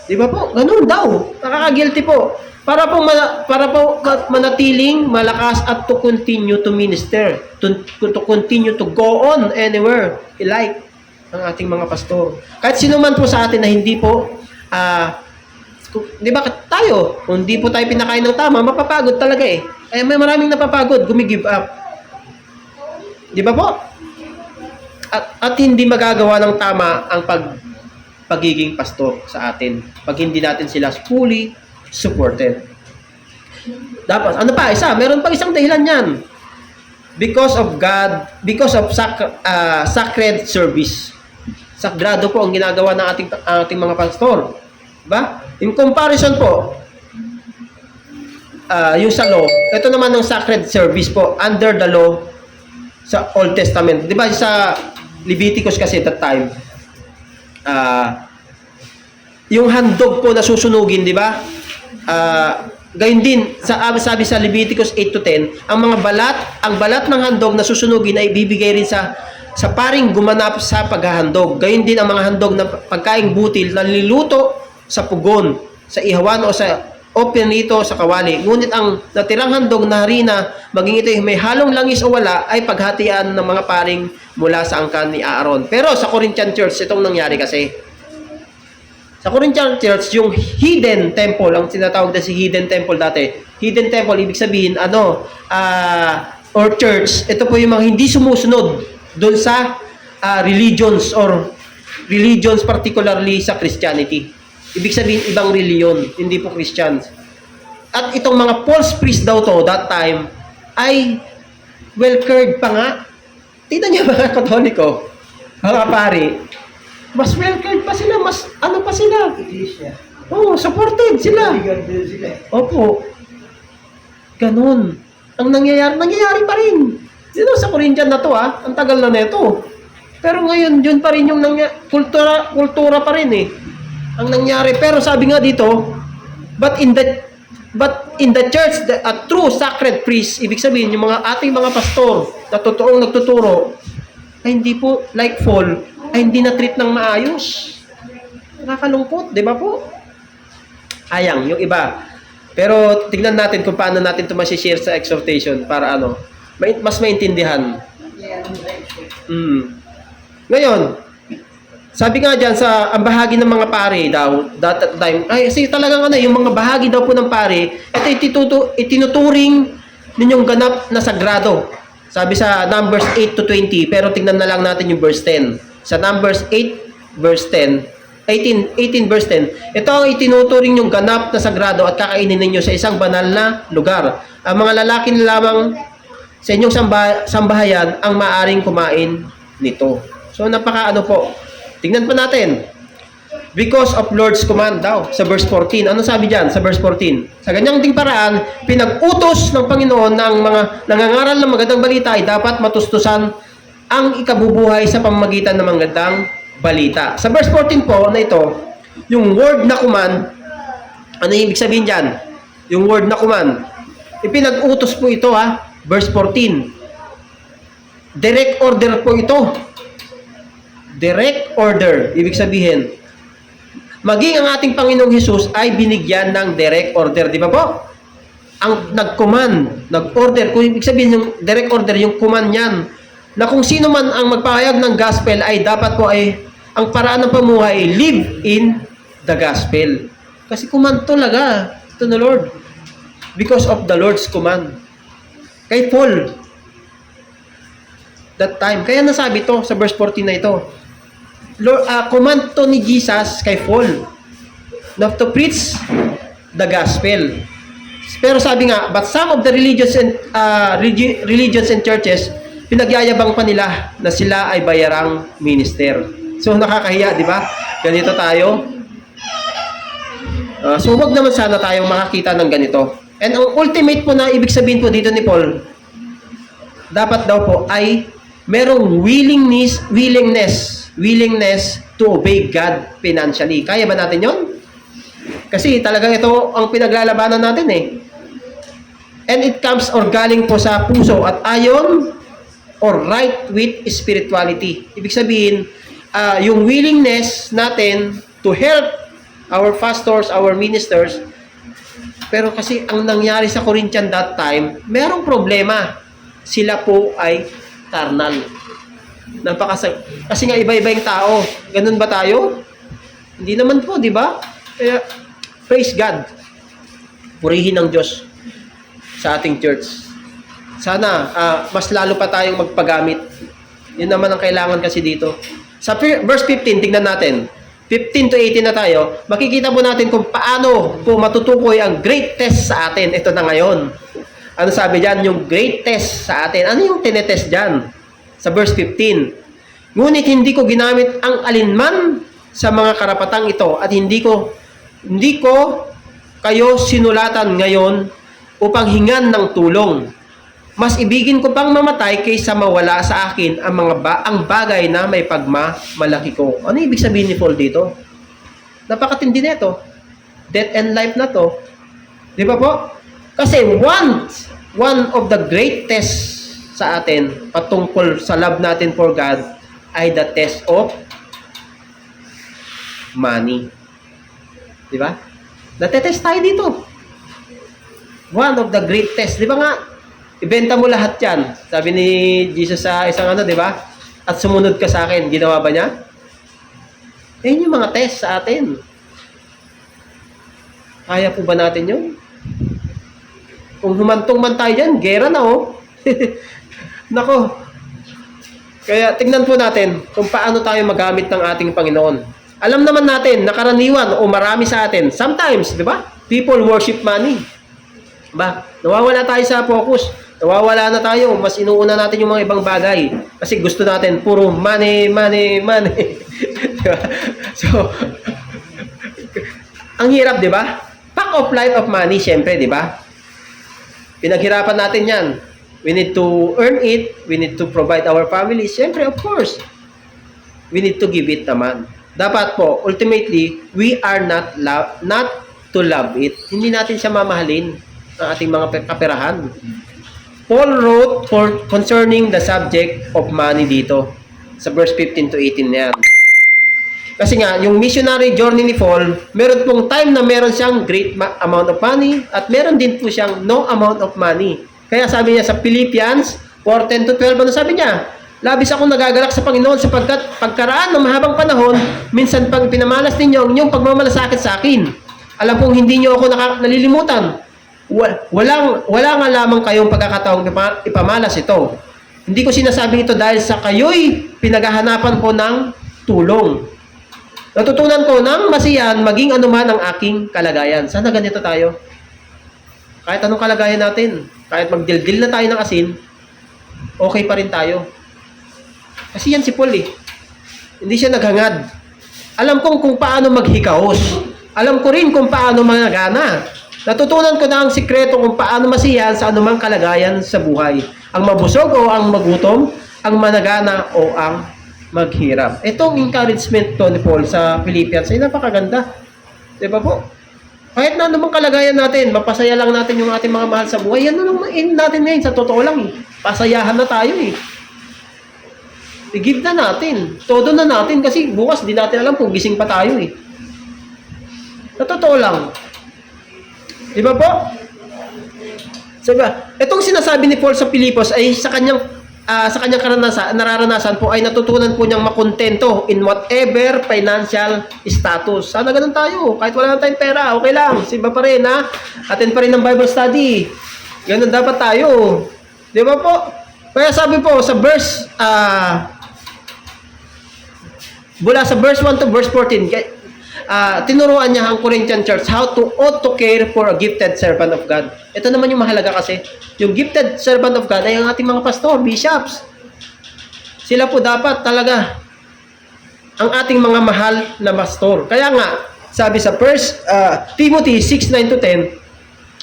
Diba po? Ganun daw. Nakaka-guilty po. manatiling malakas at to continue to minister, to continue to go on anywhere like ang ating mga pastor. Kahit sino man po sa atin na hindi po di ba tayo, kung hindi po tayo pinakain ng tama, mapapagod talaga eh. May maraming napapagod, gumigive up. Di ba po? At hindi magagawa ng tama ang pagiging pastor sa atin pag hindi natin sila fully supported. Dapat, ano pa, meron pang isang dahilan yan. Because of God, because of sacred service. Sagrado po ang ginagawa ng ating mga pastor. Diba? In comparison po, yung sa law, ito naman ng sacred service po, under the law sa Old Testament. Diba sa Leviticus kasi that time, yung handog po na susunugin, di ba? Gayon din, sabi sa Leviticus 8 to 10, ang balat ng handog na susunugin ay ibibigay rin sa paring gumanap sa paghahandog. Gayon din ang mga handog na pagkaing butil na niluto sa pugon, sa ihawan o pinito sa kawali. Ngunit ang natirang handog na harina, maging ito may halong langis o wala, ay paghatian ng mga paring mula sa angkan ni Aaron. Pero sa Corinthian Church, itong nangyari kasi. Sa Corinthian Church, yung hidden temple, ang tinatawag na si hidden temple dati. Hidden temple, ibig sabihin, or church, ito po yung mga hindi sumusunod doon sa religions particularly sa Christianity. Ibig sabihin, ibang reliyon, hindi po Christians. At itong mga false priest daw to, that time, ay well-cured pa nga. Tignan niyo mga Katoliko, mga pari, mas well-cured pa sila, mas ano pa sila. Oo, supported sila. Opo. Ganun. Ang nangyayari pa rin. Dito sa Corinthian na to ang tagal na neto. Pero ngayon, yun pa rin yung kultura pa rin eh. Ang nangyari. Pero sabi nga dito, but in the church, a true sacred priest, ibig sabihin, yung ating mga pastor na totoong nagtuturo, ay hindi po like Paul, ay hindi na-treat ng maayos. Nakakalungkot, di ba po? Ayang, yung iba. Pero tingnan natin kung paano natin ito masishare sa exhortation para mas maintindihan. Ngayon, sabi nga dyan ang bahagi ng mga pare daw, that time, kasi talagang yung mga bahagi daw po ng pare, ito itinuturing ninyong ganap na sagrado. Sabi sa Numbers 8 to 20, pero tingnan na lang natin yung verse 10. Sa Numbers 18 verse 10, ito ang itinuturing yung ganap na sagrado at kakainin ninyo sa isang banal na lugar. Ang mga lalaki na lamang sa inyong sambahayan ang maaring kumain nito. So po. Tingnan pa natin. Because of Lord's command daw sa verse 14. Ano sabi diyan sa verse 14? Sa ganyang ding paraan, pinag-utos ng Panginoon na ang mga nangangaral ng magandang balita ay dapat matustusan ang ikabubuhay sa pamamagitan ng magandang balita. Sa verse 14 po na ito, yung word na command, ano yung ibig sabihin diyan? Yung word na command. Ipinag-utos po ito verse 14. Direct order po ito. Direct order, ibig sabihin, maging ang ating Panginoong Hesus ay binigyan ng direct order, di ba po? Ang nag-command, nag-order, kung ibig sabihin yung direct order, yung command yan, na kung sino man ang magpahayag ng gospel ay dapat po ang paraan ng pamuhay, live in the gospel. Kasi command talaga, to the Lord. Because of the Lord's command. Kay Paul, that time, kaya nasabi to sa verse 14 na ito, command to ni Jesus kay Paul na to preach the gospel. Pero sabi nga, but some of the religions and churches, pinagyayabang pa nila na sila ay bayarang minister. So nakakahiya, di ba? Ganito tayo. So wag naman sana tayong makakita ng ganito. And ang ultimate po na ibig sabihin po dito ni Paul, dapat daw po ay merong willingness to obey God financially. Kaya ba natin yon? Kasi talagang ito ang pinaglalabanan natin And it comes or galing po sa puso at ayon or right with spirituality. Ibig sabihin, yung willingness natin to help our pastors, our ministers, Pero kasi ang nangyari sa Corinthian that time, merong problema. Sila po ay carnal. Kasi nga iba-iba yung tao. Ganun ba tayo? Hindi naman po, di ba? Kaya, praise God. Purihin ng Diyos sa ating church. Sana, mas lalo pa tayong magpagamit. Yun naman ang kailangan kasi dito. Sa verse 15, tignan natin. 15 to 18 na tayo. Makikita po natin kung paano po matutukoy ang great test sa atin. Ito na ngayon. Ano sabi dyan? Yung great test sa atin. Ano yung tinetest dyan? Sa verse 15. Ngunit hindi ko ginamit ang alinman sa mga karapatang ito at hindi ko kayo sinulatan ngayon upang hingan ng tulong. Mas ibigin ko pang mamatay kaysa mawala sa akin ang bagay na may pagmamalaki ko. Ano ibig sabihin ni Paul dito? Napakatindi nito. Death and life na to. Di ba po? Kasi one of the great tests sa atin patungkol sa love natin for God ay the test of money. Di ba? Natetest tayo dito. One of the great tests. Di ba nga? Ibenta mo lahat yan. Sabi ni Jesus sa isang di ba? At sumunod ka sa akin. Ginawa ba niya? Yan yung mga test sa atin. Kaya po ba natin yun? Kung humantong man tayo dyan, gera na Nako. Kaya tingnan po natin kung paano tayo magamit ng ating Panginoon. Alam naman natin, nakaraniwan o marami sa atin, sometimes, di ba? People worship money. Ba? Nawawala tayo sa focus. Nawawala na tayo. Mas inuuna natin yung mga ibang bagay. Kasi gusto natin puro money, money, money. Diba? So, ang hirap, di ba? Pack of life of money, syempre, di ba? Pinaghirapan natin yan. We need to earn it. We need to provide our family. Syempre, of course. We need to give it naman. Dapat po, ultimately, we are not to love it. Hindi natin siya mamahalin ng ating mga kaperahan. Paul wrote concerning the subject of money dito sa verse 15 to 18 na yan. Kasi nga, yung missionary journey ni Paul, meron pong time na meron siyang great amount of money at meron din po siyang no amount of money. Kaya sabi niya sa Philippians 4:10 to 12, ano sabi niya? Labis akong nagagalak sa Panginoon sapagkat pagkaraan ng mahabang panahon, minsan pang pinamalas ninyo ang inyong pagmamalasakit sa akin. Alam kong hindi niyo ako nalilimutan. Wala nga lamang kayong pagkakataong ipamalas ito. Hindi ko sinasabing ito dahil sa kayo'y pinaghahanapan ko ng tulong. Natutunan ko ng masiyan maging anuman ang aking kalagayan. Sana ganito tayo. Kahit anong kalagayan natin, kahit magdildil na tayo ng asin, okay pa rin tayo. Kasi yan si Paul Hindi siya naghangad. Alam kong kung paano maghikaos. Alam ko rin kung paano managana. Natutunan ko na ang sikreto kung paano masiyahan sa anumang kalagayan sa buhay. Ang mabusog o ang magutom, ang managana o ang maghirap. Itong encouragement to ni Paul sa Philippians ay napakaganda. Diba po? Kahit na anumang kalagayan natin, mapasaya lang natin yung ating mga mahal sa buhay. Yan na lang natin ngayon. Sa totoo lang, pasayahan na tayo I-give na natin. Todo na natin kasi bukas di natin alam kung gising pa tayo Sa totoo lang. Di ba po? Sabi, itong sinasabi ni Paul sa Pilipos ay sa kanyang nararanasan po ay natutunan po niyang makontento in whatever financial status. Sana ganun tayo. Kahit wala na tayong pera, okay lang. Siba pa rin Attend pa rin ng Bible study. Ganun dapat tayo. Di ba po? Kaya sabi po sa verse mula sa verse 1 to verse 14, tinuruan niya ang Corinthian church how to care for a gifted servant of God. Ito naman yung mahalaga kasi. Yung gifted servant of God ay ang ating mga pastor, bishops. Sila po dapat talaga ang ating mga mahal na pastor. Kaya nga, sabi sa 1 Timothy 6:9 to 10,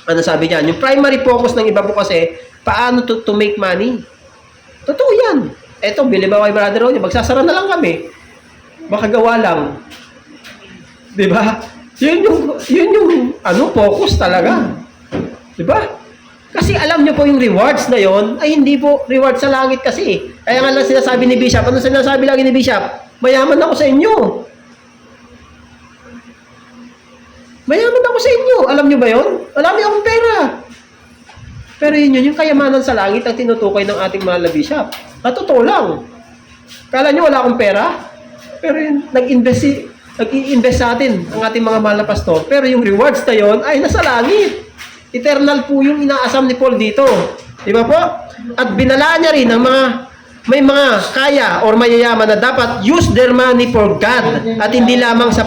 ano sabi niyan? Yung primary focus ng iba po kasi, paano to make money. Totoo yan. Eto, bili ba kay Brother Ronnie? Magsasara na lang kami. Makagawa lang. Diba? Yun yung focus talaga. Diba? Kasi alam nyo po yung rewards na yon ay hindi po reward sa langit kasi. Kaya nga lang sinasabi ni Bishop, ano sinasabi lagi ni Bishop? Mayaman ako sa inyo. Mayaman ako sa inyo. Alam nyo ba yon? Marami akong pera. Pero yun, yung kayamanan sa langit ang tinutukoy ng ating mahal na bishop. At totoo lang. Kala nyo wala akong pera? Pero yun, nag-i-invest sa atin ang ating mga mahal na pastor. Pero yung rewards na yon ay nasa langit. Eternal po yung inaasam ni Paul dito. Di ba po? At binalaan niya rin ang may mga kaya or mayayaman na dapat use their money for God at hindi lamang sa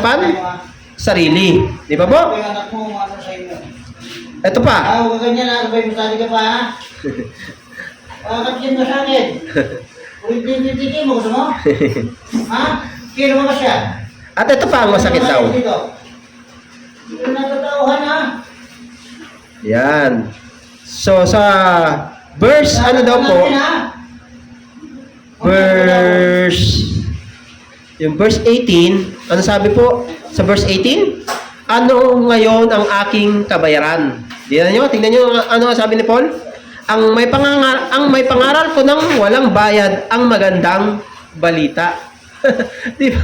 sarili. Di ba po? Yung anak mo, ano sa inyo? Ito pa. Huwag ka ganyan, ano ba yung masali ka pa, ha? Kapatid mo sa akin. Ulit-ulit mo, gusto mo? Ha? Kino mo ba siya? At ito pa ang masakit daw. Hindi ko natatauhan, ha? Yan. So, sa verse, ano daw po? Yung verse 18, ano sabi po sa verse 18? Ano ngayon ang aking kabayaran? Tingnan nyo, ano sabi ni Paul? Ang may pangaral ko ng walang bayad ang magandang balita. Di ba?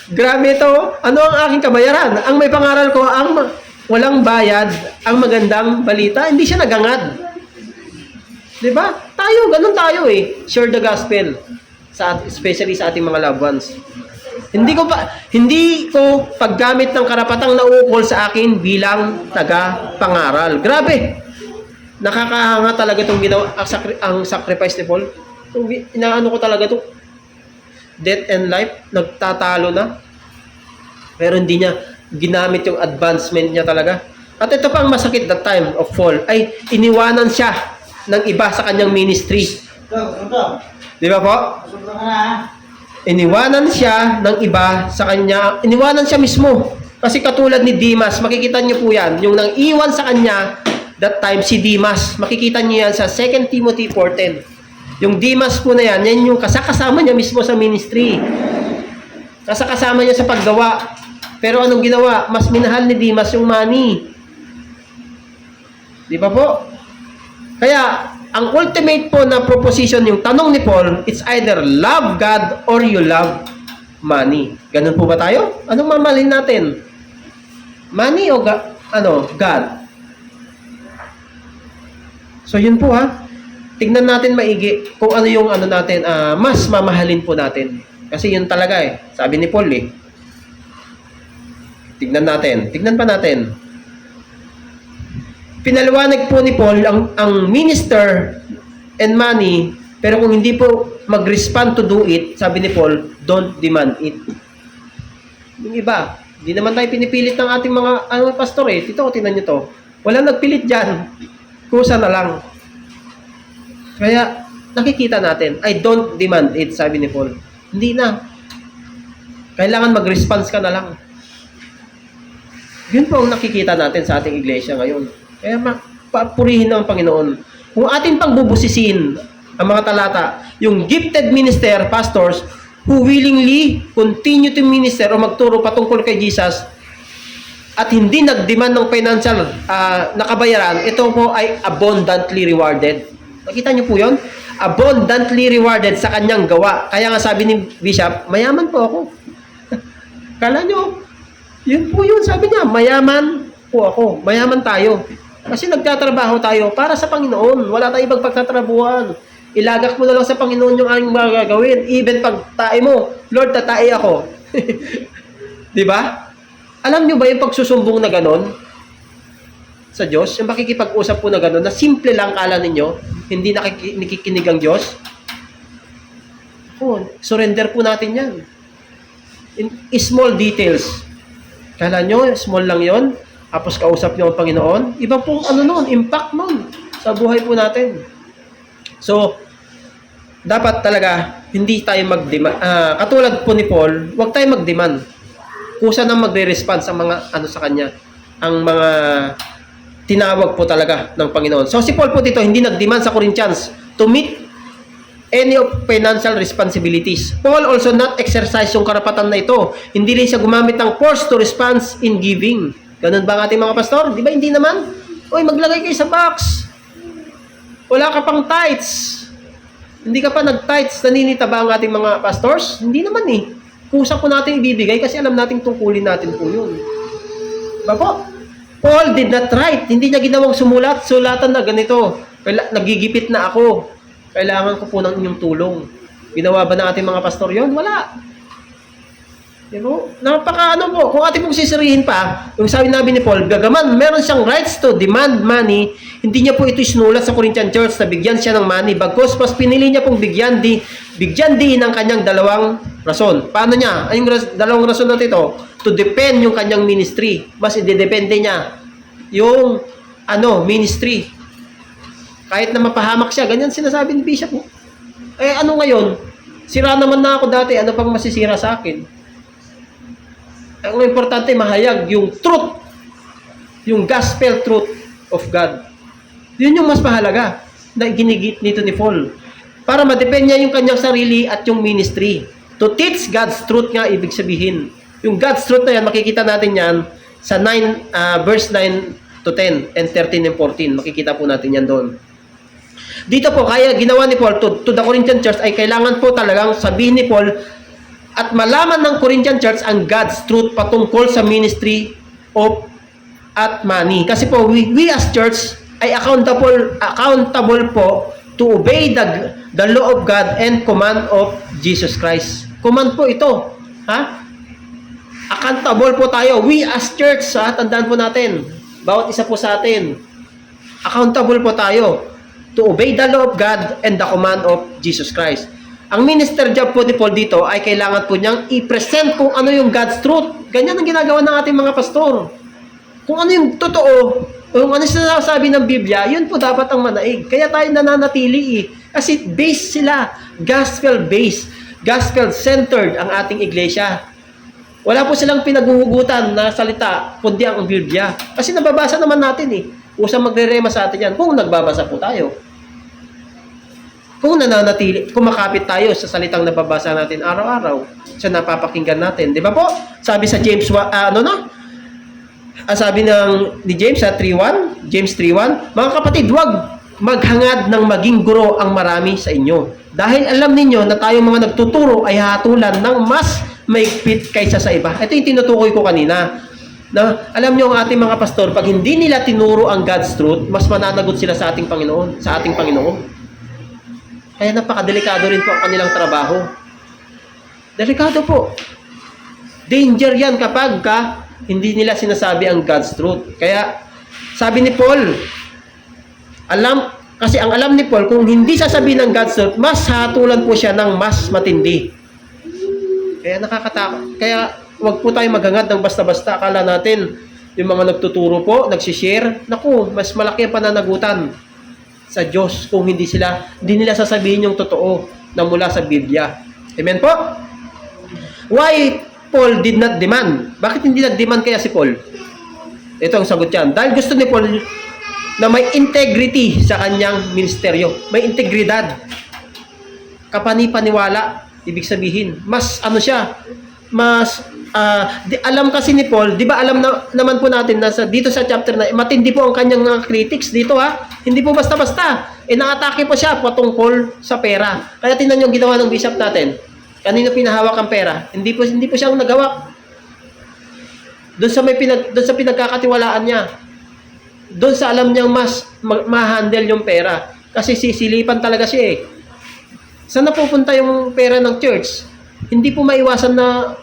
Grabe ito. Ano ang aking kabayaran? Ang may pangaral ko ang walang bayad ang magandang balita. Hindi siya nagangad. Di ba? Ganun tayo eh. Share the gospel. Especially sa ating mga loved ones. Hindi ko paggamit ng karapatang naukol sa akin bilang taga-pangaral. Grabe. Nakakahanga talaga itong ginawa, ang sacrifice ni Paul. Inaano ko talaga ito. Death and life, nagtatalo na. Pero hindi niya ginamit yung advancement niya talaga. At ito pa ang masakit that time of Paul, ay iniwanan siya ng iba sa kanyang ministry. Di ba po? Iniwanan siya ng iba sa kanya. Iniwanan siya mismo. Kasi katulad ni Demas, makikita niyo po yan. Yung nang iwan sa kanya, that time si Demas. Makikita niyo yan sa 2 Timothy 4:10. Yung Demas po na yan, yan yung kasama niya mismo sa ministry. Kasama niya sa paggawa. Pero anong ginawa? Mas minahal ni Demas yung money. Di ba po? Kaya, ang ultimate po na proposition, yung tanong ni Paul, it's either love God or you love money. Ganun po ba tayo? Anong mamahalin natin? Money o God? So yun po ha. Tignan natin maigi kung ano yung natin, mas mamahalin po natin. Kasi yun talaga eh. Sabi ni Paul eh. Tignan pa natin. Pinaliwanag po ni Paul ang minister and money, pero kung hindi po mag-respond to do it, sabi ni Paul, don't demand it. Yung iba, hindi naman tayo pinipilit ng ating mga pastor eh. Tingnan nyo to. Walang nagpilit dyan. Kusa na lang. Kaya, nakikita natin, I don't demand it, sabi ni Paul. Hindi na. Kailangan mag-response ka na lang. Yun po ang nakikita natin sa ating iglesia ngayon. Kaya papurihin ng Panginoon. Kung ating pang bubusisiin ang mga talata, yung gifted minister, pastors, who willingly continue to minister o magturo patungkol kay Jesus at hindi nag-demand ng financial nakabayaran, ito po ay abundantly rewarded. Nakita niyo po yun? Abundantly rewarded sa kanyang gawa. Kaya nga sabi ni Bishop, mayaman po ako. Kala nyo, yun po yun. Sabi niya, mayaman po ako. Mayaman tayo. Kasi nagtatrabaho tayo para sa Panginoon. Wala tayong ibang pagtatrabuhan. Ilagak mo na lang sa Panginoon yung aming mga gagawin. Even pag tae mo, Lord, tatae ako. Di ba? Alam nyo ba yung pagsusumbong na ganon sa Diyos? Yung makikipag-usap po na ganon, na simple lang kala ninyo, hindi nakikinig ang Diyos? Surrender po natin yan. In small details. Kala nyo, small lang yon. Tapos kausap nyo ang Panginoon, iba pong impact nun sa buhay po natin. So, dapat talaga, hindi tayo mag-demand. Katulad po ni Paul, huwag tayo mag-demand. Kusa nang magre-response sa mga, sa kanya, ang mga tinawag po talaga ng Panginoon. So, si Paul po dito, hindi nag-demand sa Corinthians to meet any of financial responsibilities. Paul also not exercise yung karapatan na ito. Hindi rin siya gumamit ng force to respond in giving. Ganun ba ang ating mga pastor? Di ba hindi naman? Uy, maglagay kayo sa box. Wala ka pang tithes. Hindi ka pa nag-tithes. Naninita ba ang ating mga pastors? Hindi naman eh. Kusa po natin ibibigay kasi alam natin tungkulin natin po yun. Diba po? Paul did not write. Hindi niya ginawang sulatan na ganito. Nagigipit na ako. Kailangan ko po ng inyong tulong. Ginawa ba ng ating mga pastor yon? Wala. Diba? Napaka po, kung ating pong sisirihin pa, yung sabi namin ni Paul, gagaman, meron siyang rights to demand money, hindi niya po ito isinulat sa Corinthian Church na bigyan siya ng money, bagkus mas pinili niya pong bigyan din ng kanyang dalawang rason. Paano niya? Ay, yung dalawang rason natin ito, to depend yung kanyang ministry. Mas idedepende niya yung ministry. Kahit na mapahamak siya, ganyan sinasabi ni Bishop. Eh ano ngayon? Sira naman na ako dati, ano pang masisira sa akin? Ang importante, mahayag yung truth, yung gospel truth of God. Yun yung mas mahalaga na ginigit nito ni Paul. Para madepend niya yung kanyang sarili at yung ministry. To teach God's truth nga, ibig sabihin. Yung God's truth na yan, makikita natin yan sa verse 9 to 10 and 13 and 14. Makikita po natin yan doon. Dito po, kaya ginawa ni Paul to the Corinthian Church ay kailangan po talagang sabihin ni Paul at malaman ng Corinthian Church ang God's truth patungkol sa ministry of at money. Kasi po, we as church ay accountable po to obey the law of God and command of Jesus Christ. Command po ito. Ha? Accountable po tayo. We as church, tandaan po natin. Bawat isa po sa atin. Accountable po tayo to obey the law of God and the command of Jesus Christ. Ang minister job po ni Paul dito ay kailangan po niyang i-present kung ano yung God's truth. Ganyan ang ginagawa ng ating mga pastor. Kung ano yung totoo, kung ano sinasabi ng Biblia, yun po dapat ang manaig. Kaya tayo nananatili Kasi based sila, gospel-based, gospel-centered ang ating iglesia. Wala po silang pinaghuhugutan na salita, kundi ang Biblia. Kasi nababasa naman natin Usang magre-rema sa atin yan kung nagbabasa po tayo. Kung nananatili, kumakapit tayo sa salitang nababasa natin araw-araw, sa napapakinggan natin. Di ba po? Sabi sa James, sabi ni James sa 3:1, James 3:1, mga kapatid, huwag maghangad ng maging guro ang marami sa inyo. Dahil alam ninyo na tayong mga nagtuturo ay hatulan ng mas maigpit kaysa sa iba. Ito yung tinutukoy ko kanina. Na, alam nyo ang ating mga pastor, pag hindi nila tinuro ang God's truth, mas mananagot sila sa ating Panginoon. Kaya napakadelikado rin po ang kanilang trabaho. Delikado po. Danger yan kapag hindi nila sinasabi ang God's truth. Kaya, sabi ni Paul, kasi ang alam ni Paul, kung hindi sasabihin ng God's truth, mas hatulan po siya ng mas matindi. Kaya nakakatakot. Kaya, wag po tayo maghangad ng basta-basta. Akala natin, yung mga nagtuturo po, nagsishare, naku, mas malaki ang pananagutan sa Diyos kung hindi nila sasabihin yung totoo na mula sa Biblia. Amen po? Why Paul did not demand? Bakit hindi nag-demand kaya si Paul? Ito ang sagot yan. Dahil gusto ni Paul na may integrity sa kanyang ministeryo. May integridad. Kapani-paniwala. Ibig sabihin, alam kasi ni Paul, di ba alam naman po natin na dito sa chapter na matindi po ang kanyang mga critics dito Hindi po basta-basta. Inaatake po siya patungkol sa pera. Kaya tingnan niyo ang ginawa ng bishop natin. Kanino pinahawak ang pera? Hindi po siya ang nagawak. Doon sa pinagkakatiwalaan niya. Doon sa alam niyang mas ma-handle yung pera. Kasi sisilipan talaga siya Saan napupunta yung pera ng church? Hindi po maiwasan na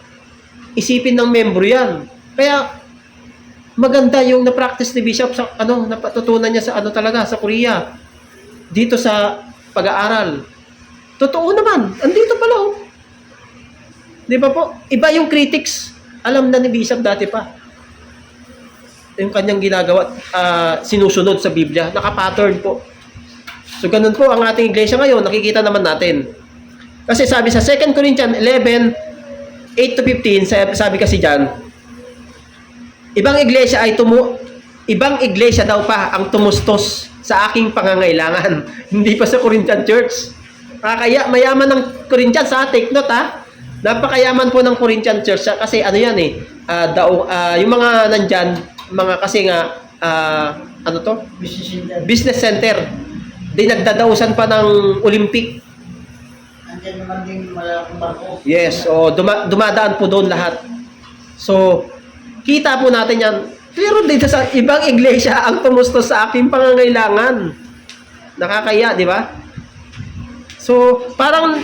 isipin ng membro yan. Kaya maganda yung na-practice ni Bishop sa napatutunan niya sa Korea. Dito sa pag-aaral. Totoo naman. Andito pala Di ba po? Iba yung critics. Alam na ni Bishop dati pa. Yung kanyang ginagawa, sinusunod sa Biblia. Naka-pattern po. So ganun po ang ating iglesia ngayon. Nakikita naman natin. Kasi sabi sa 2 Corinthians 11, 8 to 15, sabi kasi dyan, ibang iglesia daw pa ang tumustos sa aking pangangailangan. Hindi pa sa Corinthian Church. Kaya mayaman ng Corinthian take note Napakayaman po ng Corinthian Church kasi yung mga nandyan, mga kasi business center. Di nagdadausan pa ng Olympic. Nandiyan naman din malaking barko. Yes, dumadaan po doon lahat. So, kita po natin yan, Pero dito sa ibang iglesia ang tumusto sa aking pangangailangan. Nakakaya, di ba? So, parang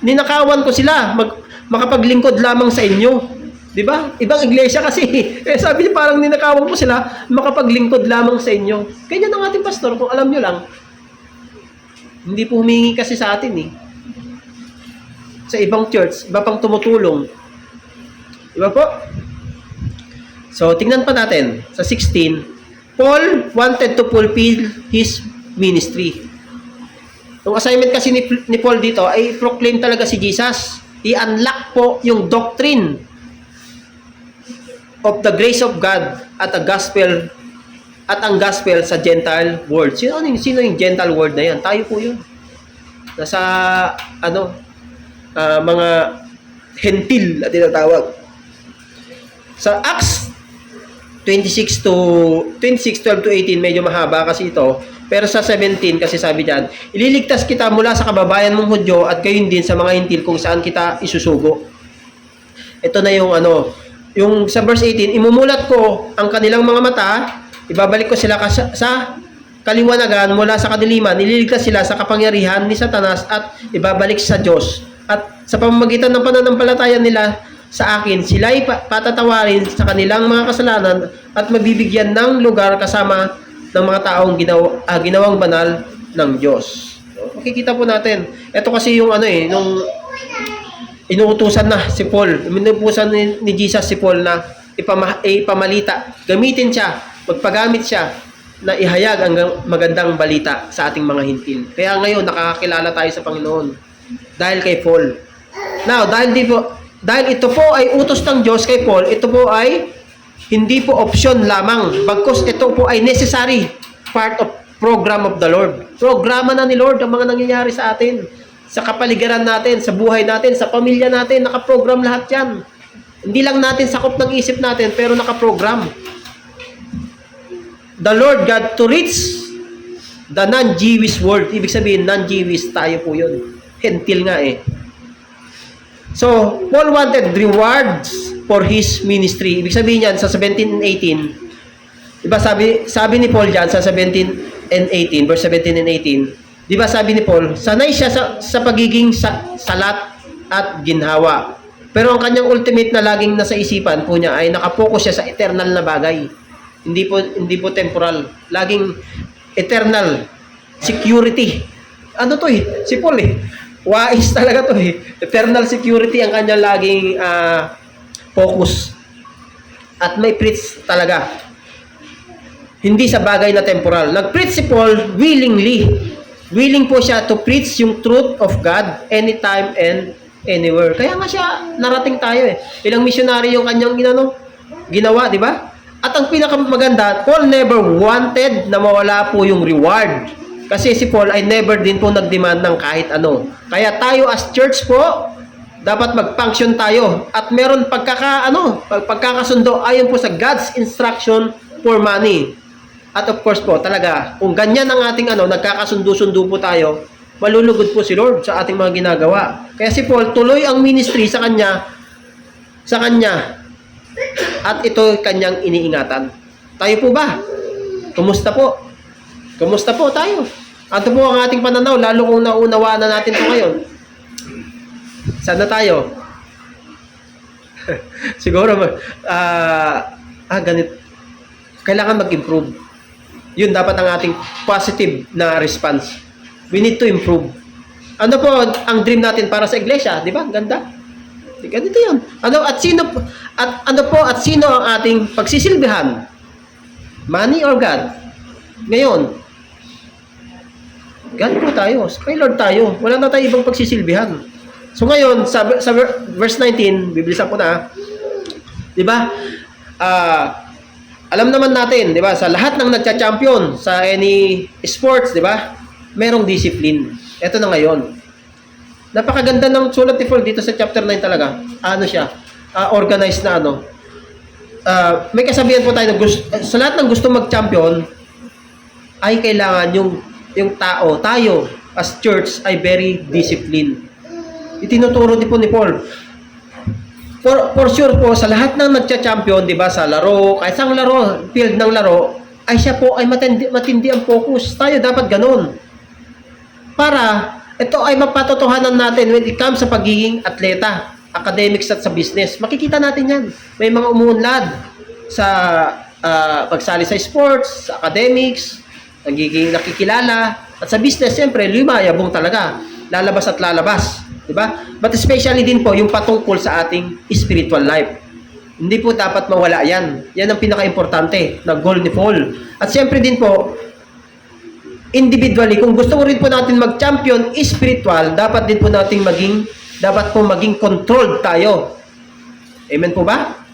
ninakawan ko sila makapaglingkod lamang sa inyo. Di ba? Ibang iglesia kasi. Kaya sabi niya parang ninakawan ko sila makapaglingkod lamang sa inyo. Kanya ng ating pastor, kung alam nyo lang, hindi po humingi kasi sa atin eh. Sa ibang church, iba pang tumutulong. Diba po? So, tingnan pa natin. Sa 16, Paul wanted to fulfill his ministry. Yung assignment kasi ni Paul dito ay proclaim talaga si Jesus. I-unlock po yung doctrine of the grace of God at the gospel at ang gospel sa Gentile world. Sino yung Gentile world na yan? Tayo po yun. Nasa mga hentil na tinatawag. Sa Acts 12 to 18, medyo mahaba kasi ito. Pero sa 17, kasi sabi diyan, ililigtas kita mula sa kababayan mong Hudyo at gayon din sa mga hintil kung saan kita isusugo. Ito na yung yung sa verse 18, imumulat ko ang kanilang mga mata, ibabalik ko sila sa kaliwanagan mula sa kadiliman, ililigtas sila sa kapangyarihan ni Satanas at ibabalik sa Diyos. At sa pamamagitan ng pananampalataya nila sa akin, sila'y patatawarin sa kanilang mga kasalanan at mabibigyan ng lugar kasama ng mga taong ginawang banal ng Diyos. So, makikita po natin. Ito kasi yung nung inuutusan na si Paul, inuutusan ni Jesus si Paul na ipamalita. Gamitin siya, magpagamit siya na ihayag ang magandang balita sa ating mga hintil. Kaya ngayon, nakakakilala tayo sa Panginoon dahil kay Paul. Now, dahil ito po ay utos ng Diyos kay Paul, ito po ay hindi po option lamang, bagkus ito po ay necessary part of program of the Lord. Programa na ni Lord ang mga nangyayari sa atin, sa kapaligiran natin, sa buhay natin, sa pamilya natin, nakaprogram lahat yan. Hindi lang natin sakop ng isip natin, pero nakaprogram. The Lord God to reach the non-Jewish world. Ibig sabihin, non-Jewish, tayo po yun. Hentil nga eh. So, Paul wanted rewards for his ministry. Ibig sabihin yan, sa 17 and 18, diba sabi ni Paul dyan, sa 17 and 18, verse 17 and 18, diba sabi ni Paul, sanay siya sa pagiging salat at ginhawa. Pero ang kanyang ultimate na laging nasa isipan po niya ay nakapokus siya sa eternal na bagay. Hindi po temporal. Laging eternal security. Ano to eh? Si Paul eh. Wais talaga to eh. Eternal security ang kanyang laging focus. At may preach talaga. Hindi sa bagay na temporal. Nag-preach si Paul willingly. Willing po siya to preach yung truth of God anytime and anywhere. Kaya nga siya narating tayo eh. Ilang missionary yung kanyang ginawa, di ba? At ang pinakamaganda, Paul never wanted na mawala po yung reward. Kasi si Paul ay never din po nag-demand ng kahit ano. Kaya tayo as church po, dapat mag-function tayo. At meron pagkakasundo ayon po sa God's instruction for money. At of course po, talaga, kung ganyan ang ating nagkakasundo-sundo po tayo, malulugod po si Lord sa ating mga ginagawa. Kaya si Paul, tuloy ang ministry sa kanya, at ito kanyang iniingatan. Tayo po ba? Kumusta po? Kumusta po tayo? Ano po ang ating pananaw, lalo kung naunawaan na natin ito ngayon? Saan na tayo? Siguro, ganito. Kailangan mag-improve. Yun dapat ang ating positive na response. We need to improve. Ano po ang dream natin para sa iglesia? Di ba? Ganda. Ganito yun. At sino ang ating pagsisilbihan? Money or God? Ngayon, God po tayo. Kay Lord tayo. Wala na tayo ibang pagsisilbihan. So ngayon, sa verse 19, bibilisan ko na. Di ba? Alam naman natin, di ba? Sa lahat ng nagcha-champion sa any sports, di ba? Merong discipline. Ito na ngayon. Napakaganda ng sulat ni Paul dito sa chapter 9 talaga. Siya? Organized na may kasabihan po tayo na sa lahat ng gusto mag-champion, ay kailangan yung tayo as church ay very disciplined. Itinuturo din po ni Paul. For sure po, sa lahat ng nagcha-champion, di ba, sa laro, kahit sa laro, field ng laro, ay siya po ay matindi ang focus. Tayo dapat ganun. Para ito ay mapatotohanan natin when it comes sa pagiging atleta, academics at sa business. Makikita natin yan. May mga umuunlad sa pagsali sa sports, sa academics, nagiging nakikilala, at sa business, siyempre, lumayabong talaga. Lalabas at lalabas. Diba? But especially din po yung patungkol sa ating spiritual life. Hindi po dapat mawala yan. Yan ang pinaka-importante na goal ni Paul. At siyempre din po, individually, kung gusto ko rin po natin mag-champion spiritual, dapat din po natin maging controlled tayo. Amen po ba?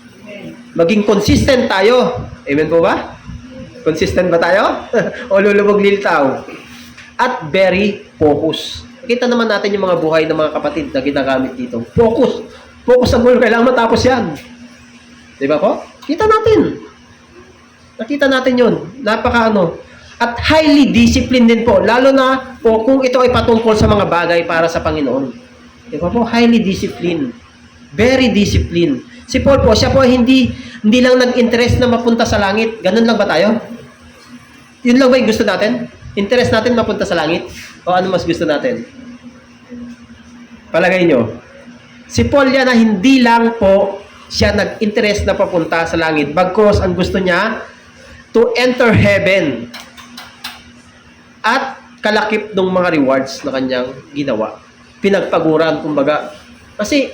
Maging consistent tayo. Amen po ba? Consistent ba tayo? O lulubog lilitaw? At very focused. Kita naman natin yung mga buhay ng mga kapatid na ginagamit dito. Focus. Focus sa goal. Kailangan matapos yan. Di ba po? Kita natin. Nakita natin yun. At highly disciplined din po. Lalo na po kung ito ay patungkol sa mga bagay para sa Panginoon. Di ba po? Highly disciplined. Very disciplined. Si Paul po, siya po hindi lang nag-interest na mapunta sa langit. Ganun lang ba tayo? Yun lang ba yung gusto natin? Interest natin mapunta sa langit? O ano mas gusto natin? Palagay nyo. Si Paul yan na hindi lang po siya nag-interest na papunta sa langit. Bagkos ang gusto niya to enter heaven. At kalakip ng mga rewards na kanyang ginawa. Pinagpaguran, kumbaga. Kasi,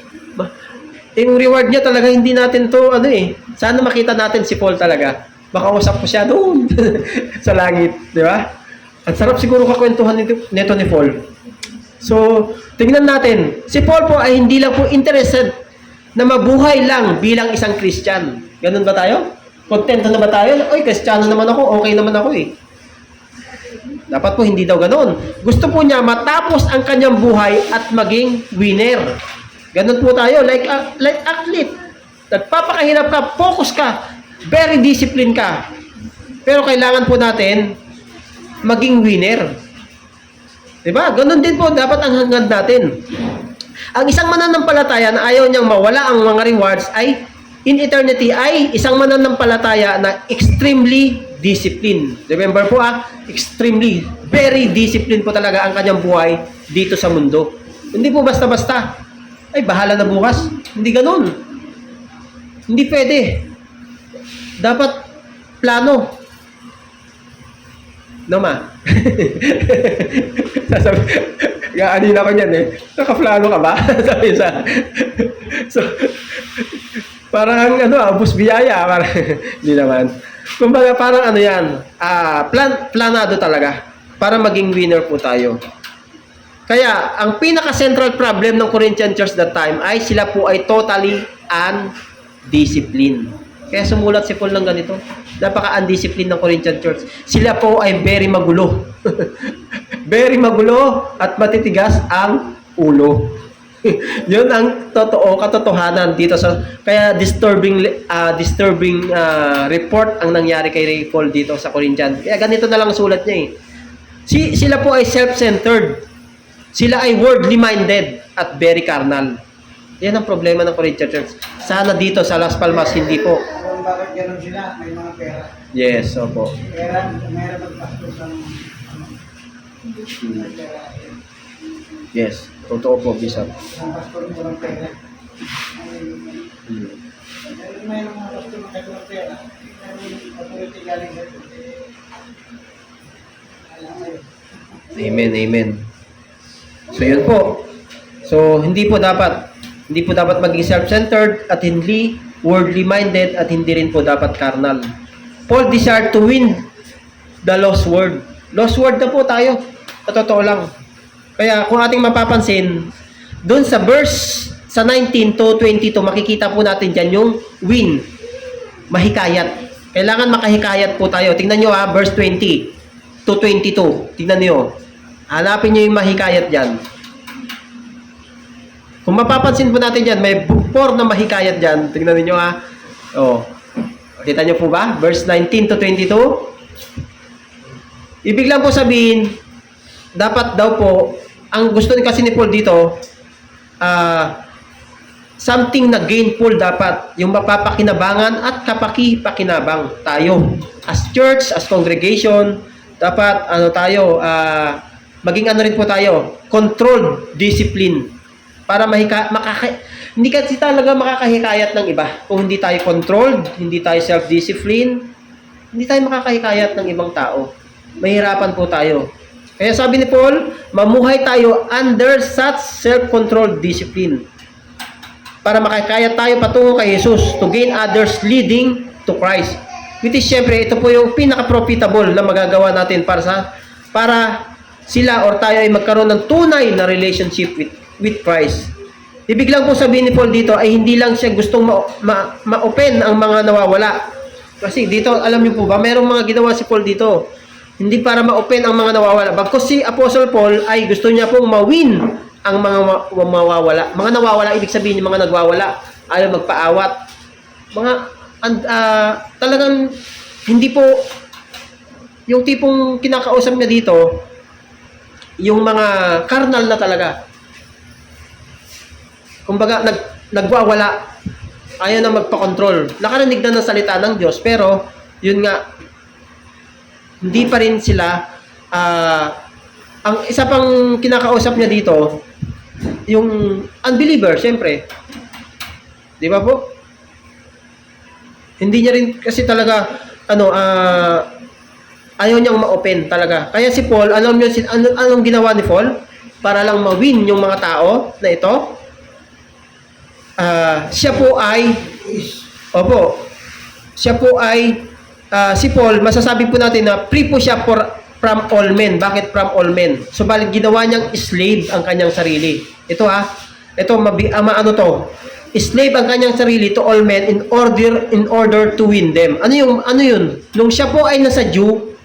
yung reward niya talaga hindi natin to, sana makita natin si Paul talaga. Makausap ko siya doon sa langit, di ba? Ang sarap siguro kakwentuhan nito ni Paul. So, tingnan natin. Si Paul po ay hindi lang po interested na mabuhay lang bilang isang Christian. Ganun ba tayo? Kontento na ba tayo? Oy, Kristiyano naman ako. Okay naman ako eh. Dapat po hindi daw ganun. Gusto po niya matapos ang kanyang buhay at maging winner. Ganun po tayo. Like athlete. Nagpapakahirap ka, focus ka, very disciplined ka. Pero kailangan po natin maging winner. Diba? Ganun din po dapat ang hangad natin. Ang isang mananampalataya na ayaw niyang mawala ang mga rewards ay in eternity ay isang mananampalataya na extremely disciplined. Remember po extremely, very disciplined po talaga ang kanyang buhay dito sa mundo. Hindi po basta-basta. Ay, bahala na bukas. Hindi ganun. Hindi pwede. Dapat plano. No, ma? Sasabi, anina ko niyan nakaplano ka ba? Sabi sa, so, parang bus biyaya. Parang, hindi naman. Kumbaga, parang yan, planado talaga para maging winner po tayo. Kaya, ang pinaka-central problem ng Corinthian Church that time ay sila po ay totally undisciplined. Kaya sumulat si Paul ng ganito. Napaka-undisciplined ng Corinthian Church. Sila po ay very magulo. Very magulo at matitigas ang ulo. Yun ang katotohanan dito sa kaya disturbing report ang nangyari kay Paul dito sa Corinthian. Kaya ganito na lang sulat niya Sila po ay self-centered. Sila ay worldly minded at very carnal. Yan ang problema ng Corinthian Church. Sana dito sa Las Palmas hindi po. Kung bakit gano'n sila, may mga pera. Yes, opo. Pera, mayroon magpastos ng pera. Yes, totoo po, Bishop. Ang pastor mo ng pera. Mayroon mga pastor na kayo ng pera. Mayroon authority galing sa ito. Amen, amen. So, yun po. So, hindi po dapat maging self-centered at hindi worldly-minded at hindi rin po dapat carnal. Paul desired to win the lost world. Lost world na po tayo. Totoo lang. Kaya kung ating mapapansin, doon sa verse sa 19 to 22, makikita po natin dyan yung win. Mahikayat. Kailangan makahikayat po tayo. Tingnan nyo verse 20 to 22. Tingnan nyo. Hanapin nyo yung mahikayat dyan. Kung mapapansin po natin dyan, may 4 na mahikayat dyan. Tingnan niyo Kita nyo po ba? Verse 19 to 22. Ibig lang po sabihin, dapat daw po, ang gusto kasi ni Paul dito, something na gainful dapat, yung mapapakinabangan at kapaki-pakinabang tayo. As church, as congregation, dapat maging rin po tayo, controlled discipline para hindi kasi talaga makakahikayat ng iba. Kung hindi tayo controlled, hindi tayo self-discipline, hindi tayo makakahikayat ng ibang tao. Mahirapan po tayo. Kaya sabi ni Paul, mamuhay tayo under such self-controlled discipline para makakaya tayo patungo kay Jesus to gain others leading to Christ. Which is syempre, ito po yung pinaka-profitable na magagawa natin para sila or tayo ay magkaroon ng tunay na relationship with Christ. Ibig lang po sabihin ni Paul dito ay hindi lang siya gustong ma-open ang mga nawawala. Kasi dito, alam niyo po ba, mayroong mga ginawa si Paul dito. Hindi para ma-open ang mga nawawala. Bagkus si Apostle Paul ay gusto niya pong ma-win ang mga mawawala. Mga nawawala, ibig sabihin yung mga nagwawala. Ayaw magpaawat. Talagang hindi po yung tipong kinakausap niya dito, yung mga carnal na talaga. Kumbaga, nagwawala. Ayaw na magpa-control. Nakarinig na ng salita ng Diyos, pero yun nga, hindi pa rin sila, ang isa pang kinakausap niya dito, yung unbeliever, syempre. Di ba po? Hindi niya rin kasi talaga, ayaw niyang ma-open talaga. Kaya si Paul, alam niyo, anong ginawa ni Paul? Para lang ma-win yung mga tao na ito, si Paul, masasabi po natin na free po siya from all men. Bakit from all men? So, balik ginawa niyang slave ang kanyang sarili. Ito slave ang kanyang sarili to all men in order to win them. Ano yun? Nung siya po ay nasa Jew,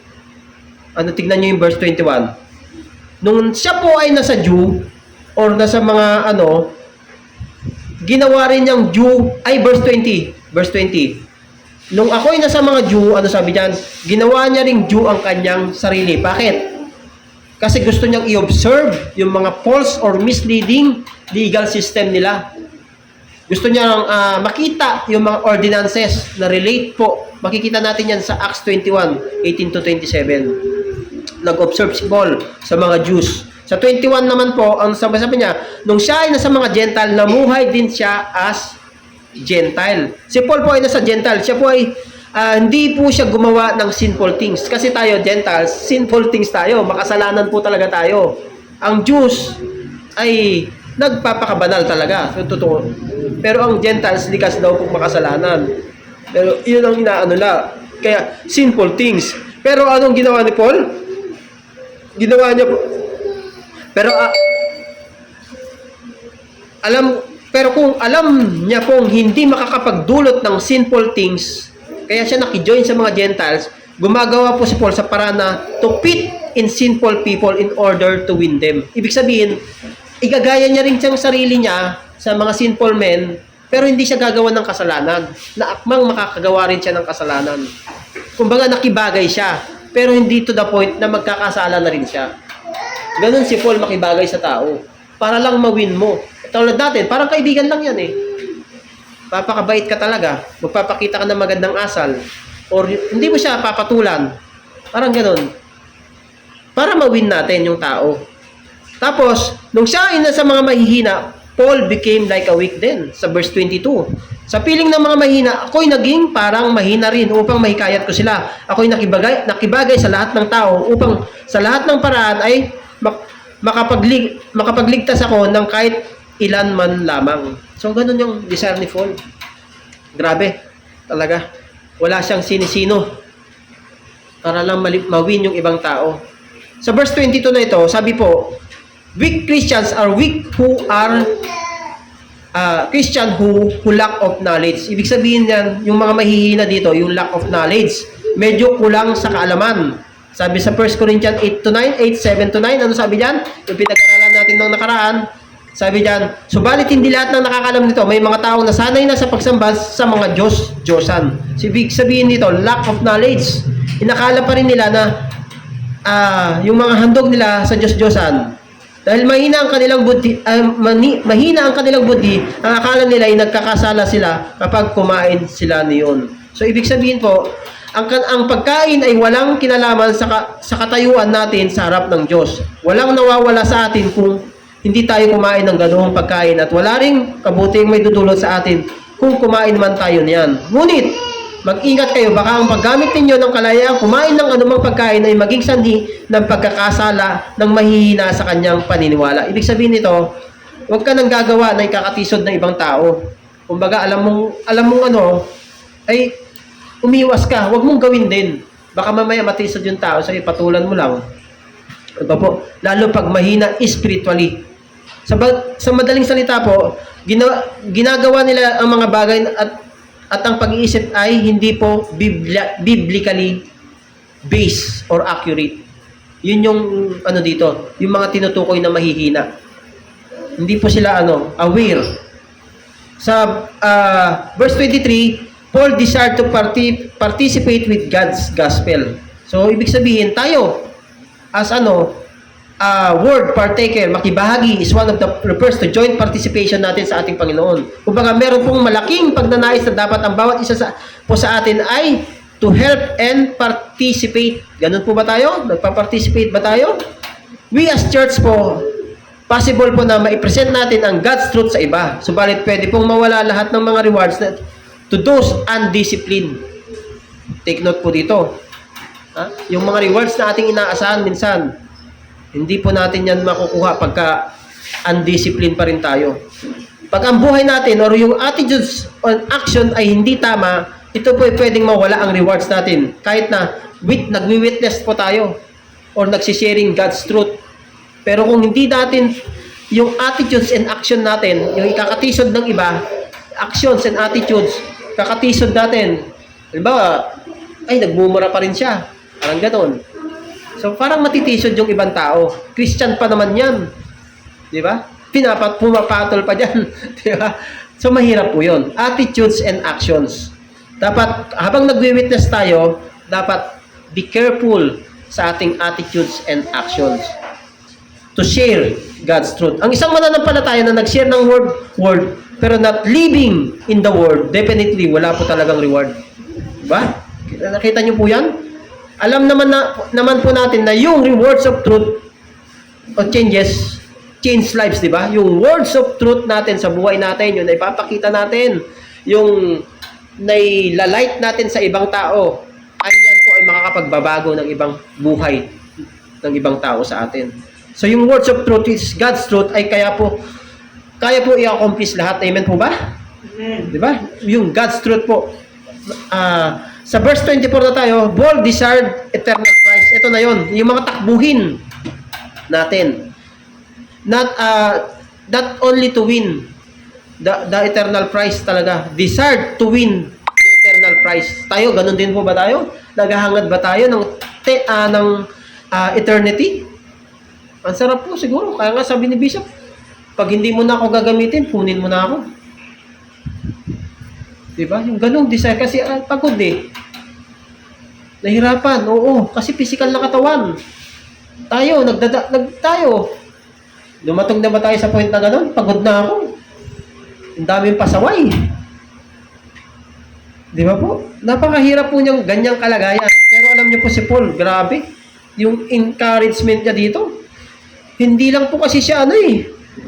tignan niyo yung verse 21. Nung siya po ay nasa Jew, or nasa mga ginawa rin niyang Jew, verse 20. Nung ako'y nasa mga Jew, sabi diyan? Ginawa niya ring Jew ang kanyang sarili. Bakit? Kasi gusto niyang i-observe yung mga false or misleading legal system nila. Gusto niyang makita yung mga ordinances na relate po. Makikita natin yan sa Acts 21, 18 to 27. Nag-observe si Paul sa mga Jews. Sa 21 naman po, ang sabi niya, nung siya ay nasa mga Gentile, namuhay din siya as Gentile. Si Paul po ay nasa Gentile. Siya po ay hindi po siya gumawa ng sinful things. Kasi tayo, Gentiles, sinful things tayo. Makasalanan po talaga tayo. Ang Jews ay nagpapakabanal talaga. Totoo. Pero ang Gentiles, likas daw po makasalanan. Pero yun ang inaano na. Kaya, sinful things. Pero anong ginawa ni Paul? Ginawa niya po. Pero kung alam niya pong hindi makakapagdulot ng sinful things, kaya siya nakijoin sa mga Gentiles, gumagawa po si Paul sa paraan na to fit in sinful people in order to win them. Ibig sabihin, igagaya niya rin siyang sarili niya sa mga sinful men, pero hindi siya gagawa ng kasalanan. Na akmang makakagawa rin siya ng kasalanan. Kumbaga nakibagay siya, pero hindi to the point na magkakasala na rin siya. Ganun si Paul makibagay sa tao. Para lang ma-win mo. Tulad natin, parang kaibigan lang yan eh. Papakabait ka talaga. Magpapakita ka ng magandang asal. Or hindi mo siya papatulan. Parang ganun. Para ma-win natin yung tao. Tapos, nung siya ay nasa mga mahihina, Paul became like a weak then. Sa verse 22. Sa piling ng mga mahina, ako'y naging parang mahina rin upang mahikayat ko sila. Ako'y nakibagay sa lahat ng tao upang sa lahat ng paraan ay makapagligtas ako ng kahit ilan man lamang. So, ganun yung desire ni Paul. Grabe. Talaga. Wala siyang sinisino. Para lang mawin yung ibang tao. Sa verse 22 na ito, sabi po, weak Christians are weak who are Christian who lack of knowledge. Ibig sabihin yan, yung mga mahihina dito, yung lack of knowledge. Medyo kulang sa kaalaman. Sabi sa 1 Corinthians 8-9, 8-7-9, ano sabi dyan? Yung pinag-aralan natin nung nakaraan, sabi dyan, subalit hindi lahat ng nakakalam nito, may mga taong nasanay na sa pagsamba sa mga Diyosan. Ibig sabihin dito, lack of knowledge. Inakala pa rin nila na yung mga handog nila sa Diyosan Dahil mahina ang kanilang buddhi, mahina ang kanilang buddhi, ang akala nila ay nagkakasala sila kapag kumain sila niyon. So ibig sabihin po, ang pagkain ay walang kinalaman sa katayuan natin sa harap ng Diyos. Walang nawawala sa atin kung hindi tayo kumain ng ganoong pagkain at wala ring kabuting may dudulot sa atin kung kumain man tayo niyan. Ngunit, mag-ingat kayo, baka ang paggamit ninyo ng kalayaan kumain ng anumang pagkain ay maging sanhi ng pagkakasala ng mahihina sa kanyang paniniwala. Ibig sabihin nito, huwag ka nang gagawa na ikakatisod ng ibang tao. Kumbaga, alam mong ano, ay umiwas ka, huwag mong gawin din. Baka mamaya matisod yung tao, so ipatulan mo lang. Diba po? Lalo pag mahina spiritually. Sa madaling salita po, ginagawa nila ang mga bagay at ang pag-iisip ay hindi po biblically based or accurate. Yun yung ano dito, yung mga tinutukoy na mahihina. Hindi po sila aware. Sa verse 23, Paul desired to participate with God's gospel. So ibig sabihin tayo as word partaker, makibahagi is one of the refers to joint participation natin sa ating Panginoon. Kumbaga, meron pong malaking pagnanais na dapat ang bawat isa po sa atin ay to help and participate. Ganun po ba tayo? Nagpa-participate ba tayo? We as church po, possible po na ma-present natin ang God's truth sa iba. Subalit, pwede pong mawala lahat ng mga rewards to those undisciplined. Take note po dito. Yung mga rewards na ating inaasahan minsan, hindi po natin yan makukuha pagka undisciplined pa rin tayo. Pag ang buhay natin or yung attitudes or action ay hindi tama, ito po ay pwedeng mawala ang rewards natin. Kahit na nagwi-witness po tayo or nagsisharing God's truth. Pero kung hindi natin yung attitudes and action natin, yung ikakatisod ng iba, actions and attitudes, kakatisod natin. Halimbawa, ay nagmumura pa rin siya. Parang gano'n. So, parang matitisod yung ibang tao. Christian pa naman yan. Di ba? Pumapatol pa dyan. Di ba? So, mahirap po yun. Attitudes and actions. Dapat, habang nagwi-witness tayo, dapat be careful sa ating attitudes and actions to share God's truth. Ang isang mananampalataya na nag-share ng word, pero not living in the word, definitely, wala po talagang reward. Di ba? Nakita niyo po yan? Alam naman po natin na yung rewards of truth o change lives, di ba? Yung words of truth natin sa buhay natin, yung naipapakita natin, yung nailalight natin sa ibang tao, ay yan po ay makakapagbabago ng ibang buhay ng ibang tao sa atin. So yung words of truth is God's truth ay kaya po i-accomplish lahat. Amen po ba? Amen. Di ba? Yung God's truth po. Sa verse 24 na tayo, Paul desired eternal prize. Ito na yon, yung mga takbuhin natin. Not only to win the eternal prize talaga. Desired to win the eternal prize. Tayo, ganun din po ba tayo? Naghahangad ba tayo ng eternity? Ang sarap po siguro. Kaya nga sabi ni Bishop, pag hindi mo na ako gagamitin, punin mo na ako. Diba? Yung ganung desire. Kasi pagod eh. Nahirapan. Oo. Kasi physical na katawan. Tayo. Dumatog na ba tayo sa point na ganun? Pagod na ako. Ang daming pasaway. Di ba po? Napakahirap po niyang ganyang kalagayan. Pero alam niyo po si Paul, grabe. Yung encouragement niya dito. Hindi lang po kasi siya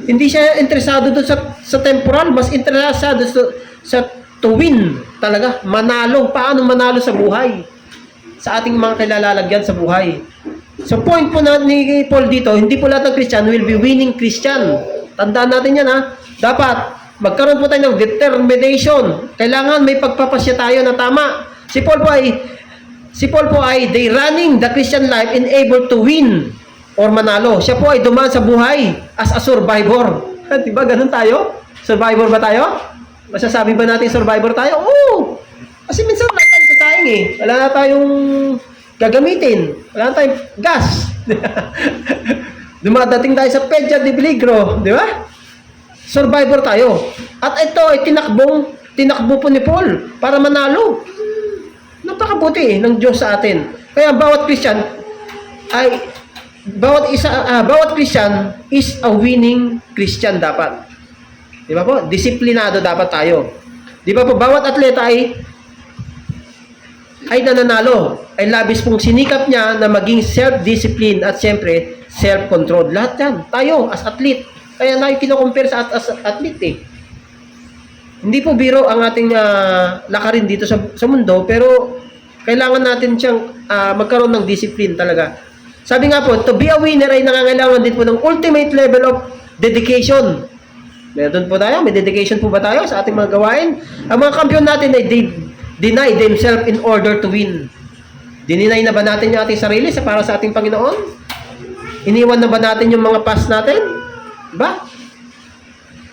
hindi siya interesado doon sa temporal. Mas interesado sa to win talaga, manalo. Paano manalo sa buhay? Sa ating mga kilalalagyan sa buhay. So point po ni Paul dito, hindi po lahat ng Christian will be winning Christian. Tandaan natin yan Dapat magkaroon po tayo ng determination. Kailangan may pagpapasya tayo na tama. Si Paul po ay they running the Christian life and able to win or manalo. Siya po ay dumaan sa buhay as a survivor. Diba ganun tayo? Survivor ba tayo? Masasabi ba natin survivor tayo? Oo! Kasi minsan wala tayo sa saing Wala na tayong gagamitin. Wala na tayong gas. Dumadating tayo sa Pedja de Peligro. Di ba? Survivor tayo. At ito ay tinakbo po ni Paul para manalo. Napakabuti ng Diyos sa atin. Kaya bawat Christian ay bawat Christian is a winning Christian dapat. Di ba po? Disiplinado dapat tayo. Di ba po? Bawat atleta ay nananalo. Ay labis pong sinikap niya na maging self-discipline at siyempre self-control. Lahat yan. Tayo as athlete. Kaya tayo kinocompare sa as athlete eh. Hindi po biro ang ating lakarin dito sa mundo, pero kailangan natin siyang magkaroon ng discipline talaga. Sabi nga po, to be a winner ay nangangailangan din po ng ultimate level of dedication. Meron po tayo? May dedication po ba tayo sa ating mga gawain? Ang mga kampiyon natin ay deny themselves in order to win. Dininay na ba natin yung ating sarili para sa ating Panginoon? Iniwan na ba natin yung mga past natin? Diba?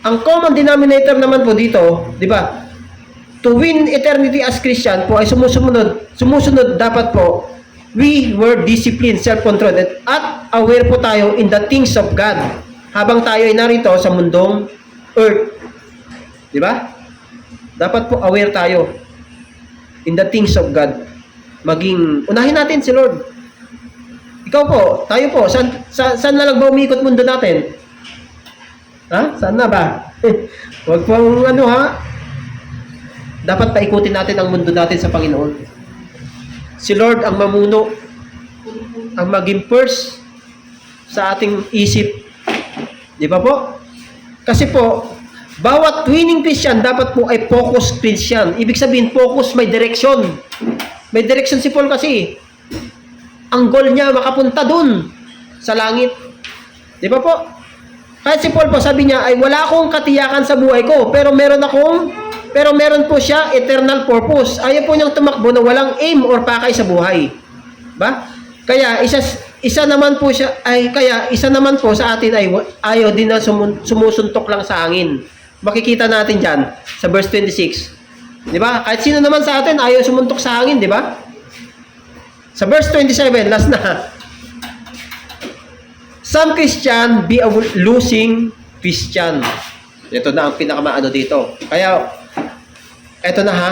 Ang common denominator naman po dito, di ba? To win eternity as Christian po ay sumusunod dapat po, we were disciplined, self-controlled, at aware po tayo in the things of God habang tayo ay narito sa mundong earth. Di ba? Dapat po aware tayo in the things of God. Unahin natin si Lord. Ikaw po, tayo po, saan na lang ba umiikot mundo natin? Ha? Saan na ba? Huwag pong dapat paikutin natin ang mundo natin sa Panginoon. Si Lord ang mamuno, ang maging first sa ating isip. Di ba po? Kasi po, bawat winning Christian dapat po ay focus Christian. Ibig sabihin, focus, may direction. May direction si Paul kasi. Ang goal niya makapunta dun sa langit. Di ba po? Kahit si Paul po, sabi niya, ay wala akong katiyakan sa buhay ko, pero meron po siya eternal purpose. Ayaw po niyang tumakbo na walang aim or pakay sa buhay. Ba? Kaya isa naman po sa atin ay ayaw din na sumusuntok lang sa hangin. Makikita natin diyan sa verse 26. 'Di ba? Kahit sino naman sa atin ayaw sumuntok sa hangin, 'di ba? Sa verse 27, last na. Some Christian be a losing Christian. Ito na ang pinakamaano dito. Kaya, eto na ha.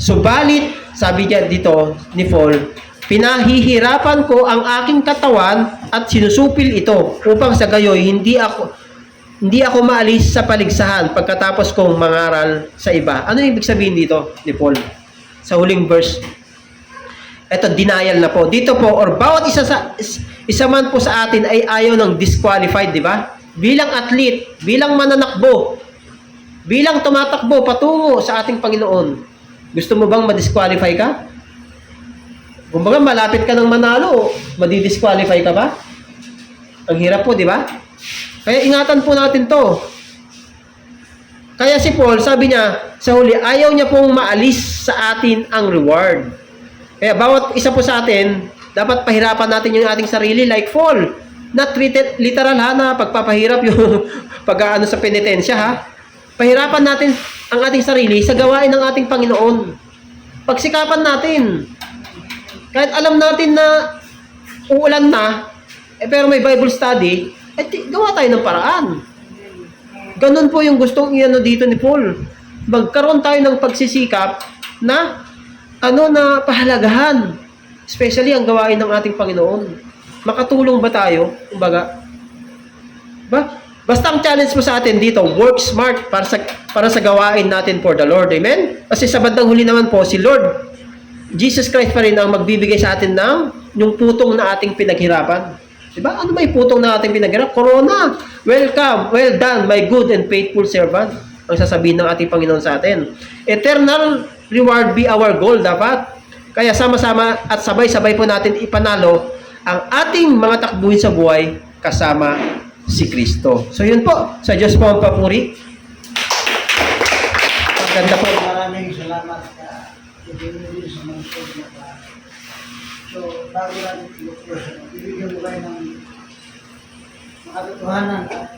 Subalit, sabi niya dito ni Paul, pinahihirapan ko ang aking katawan at sinusupil ito upang sa gayoy hindi ako maalis sa paligsahan pagkatapos kong mangaral sa iba. Ano ibig sabihin dito ni Paul? Sa huling verse. Ito, denial na po. Dito po, or bawat isa man po sa atin ay ayaw ng disqualified, di ba? Bilang athlete, bilang mananakbo, bilang tumatakbo patungo sa ating Panginoon. Gusto mo bang ma-disqualify ka? Kung baga malapit ka ng manalo, madi-disqualify ka ba? Ang hirap po, di ba? Kaya ingatan po natin to. Kaya si Paul, sabi niya, sa huli, ayaw niya pong maalis sa atin ang reward. Kaya bawat isa po sa atin, dapat pahirapan natin yung ating sarili like Paul. Not treated literal ha, na pagpapahirap yung pag-aano sa penitensya ha. Pahirapan natin ang ating sarili sa gawain ng ating Panginoon. Pagsikapan natin. Kahit alam natin na uulan na, pero may Bible study, gawa tayo ng paraan. Ganun po yung gustong iano dito ni Paul. Magkaroon tayo ng pagsisikap na na pahalagahan. Especially ang gawain ng ating Panginoon. Makatulong ba tayo? Kumbaga, basta ang challenge mo sa atin dito, work smart para sa gawain natin for the Lord. Amen? Kasi sa bandang huli naman po, si Lord Jesus Christ pa rin ang magbibigay sa atin ng yung putong na ating pinaghirapan. Diba? Ano ba yung putong na ating pinaghirapan? Corona! Welcome! Well done, my good and faithful servant. Ang sasabihin ng ating Panginoon sa atin. Eternal reward be our goal dapat. Kaya sama-sama at sabay-sabay po natin ipanalo ang ating mga takbuhin sa buhay kasama si Kristo. So yun po, sa Diyos po ang papuri. Maganda po. Maraming salamat ka. Ibigay sa mga na. So, bago natin i-close, ibigyan mo kayo ng makatotohanan at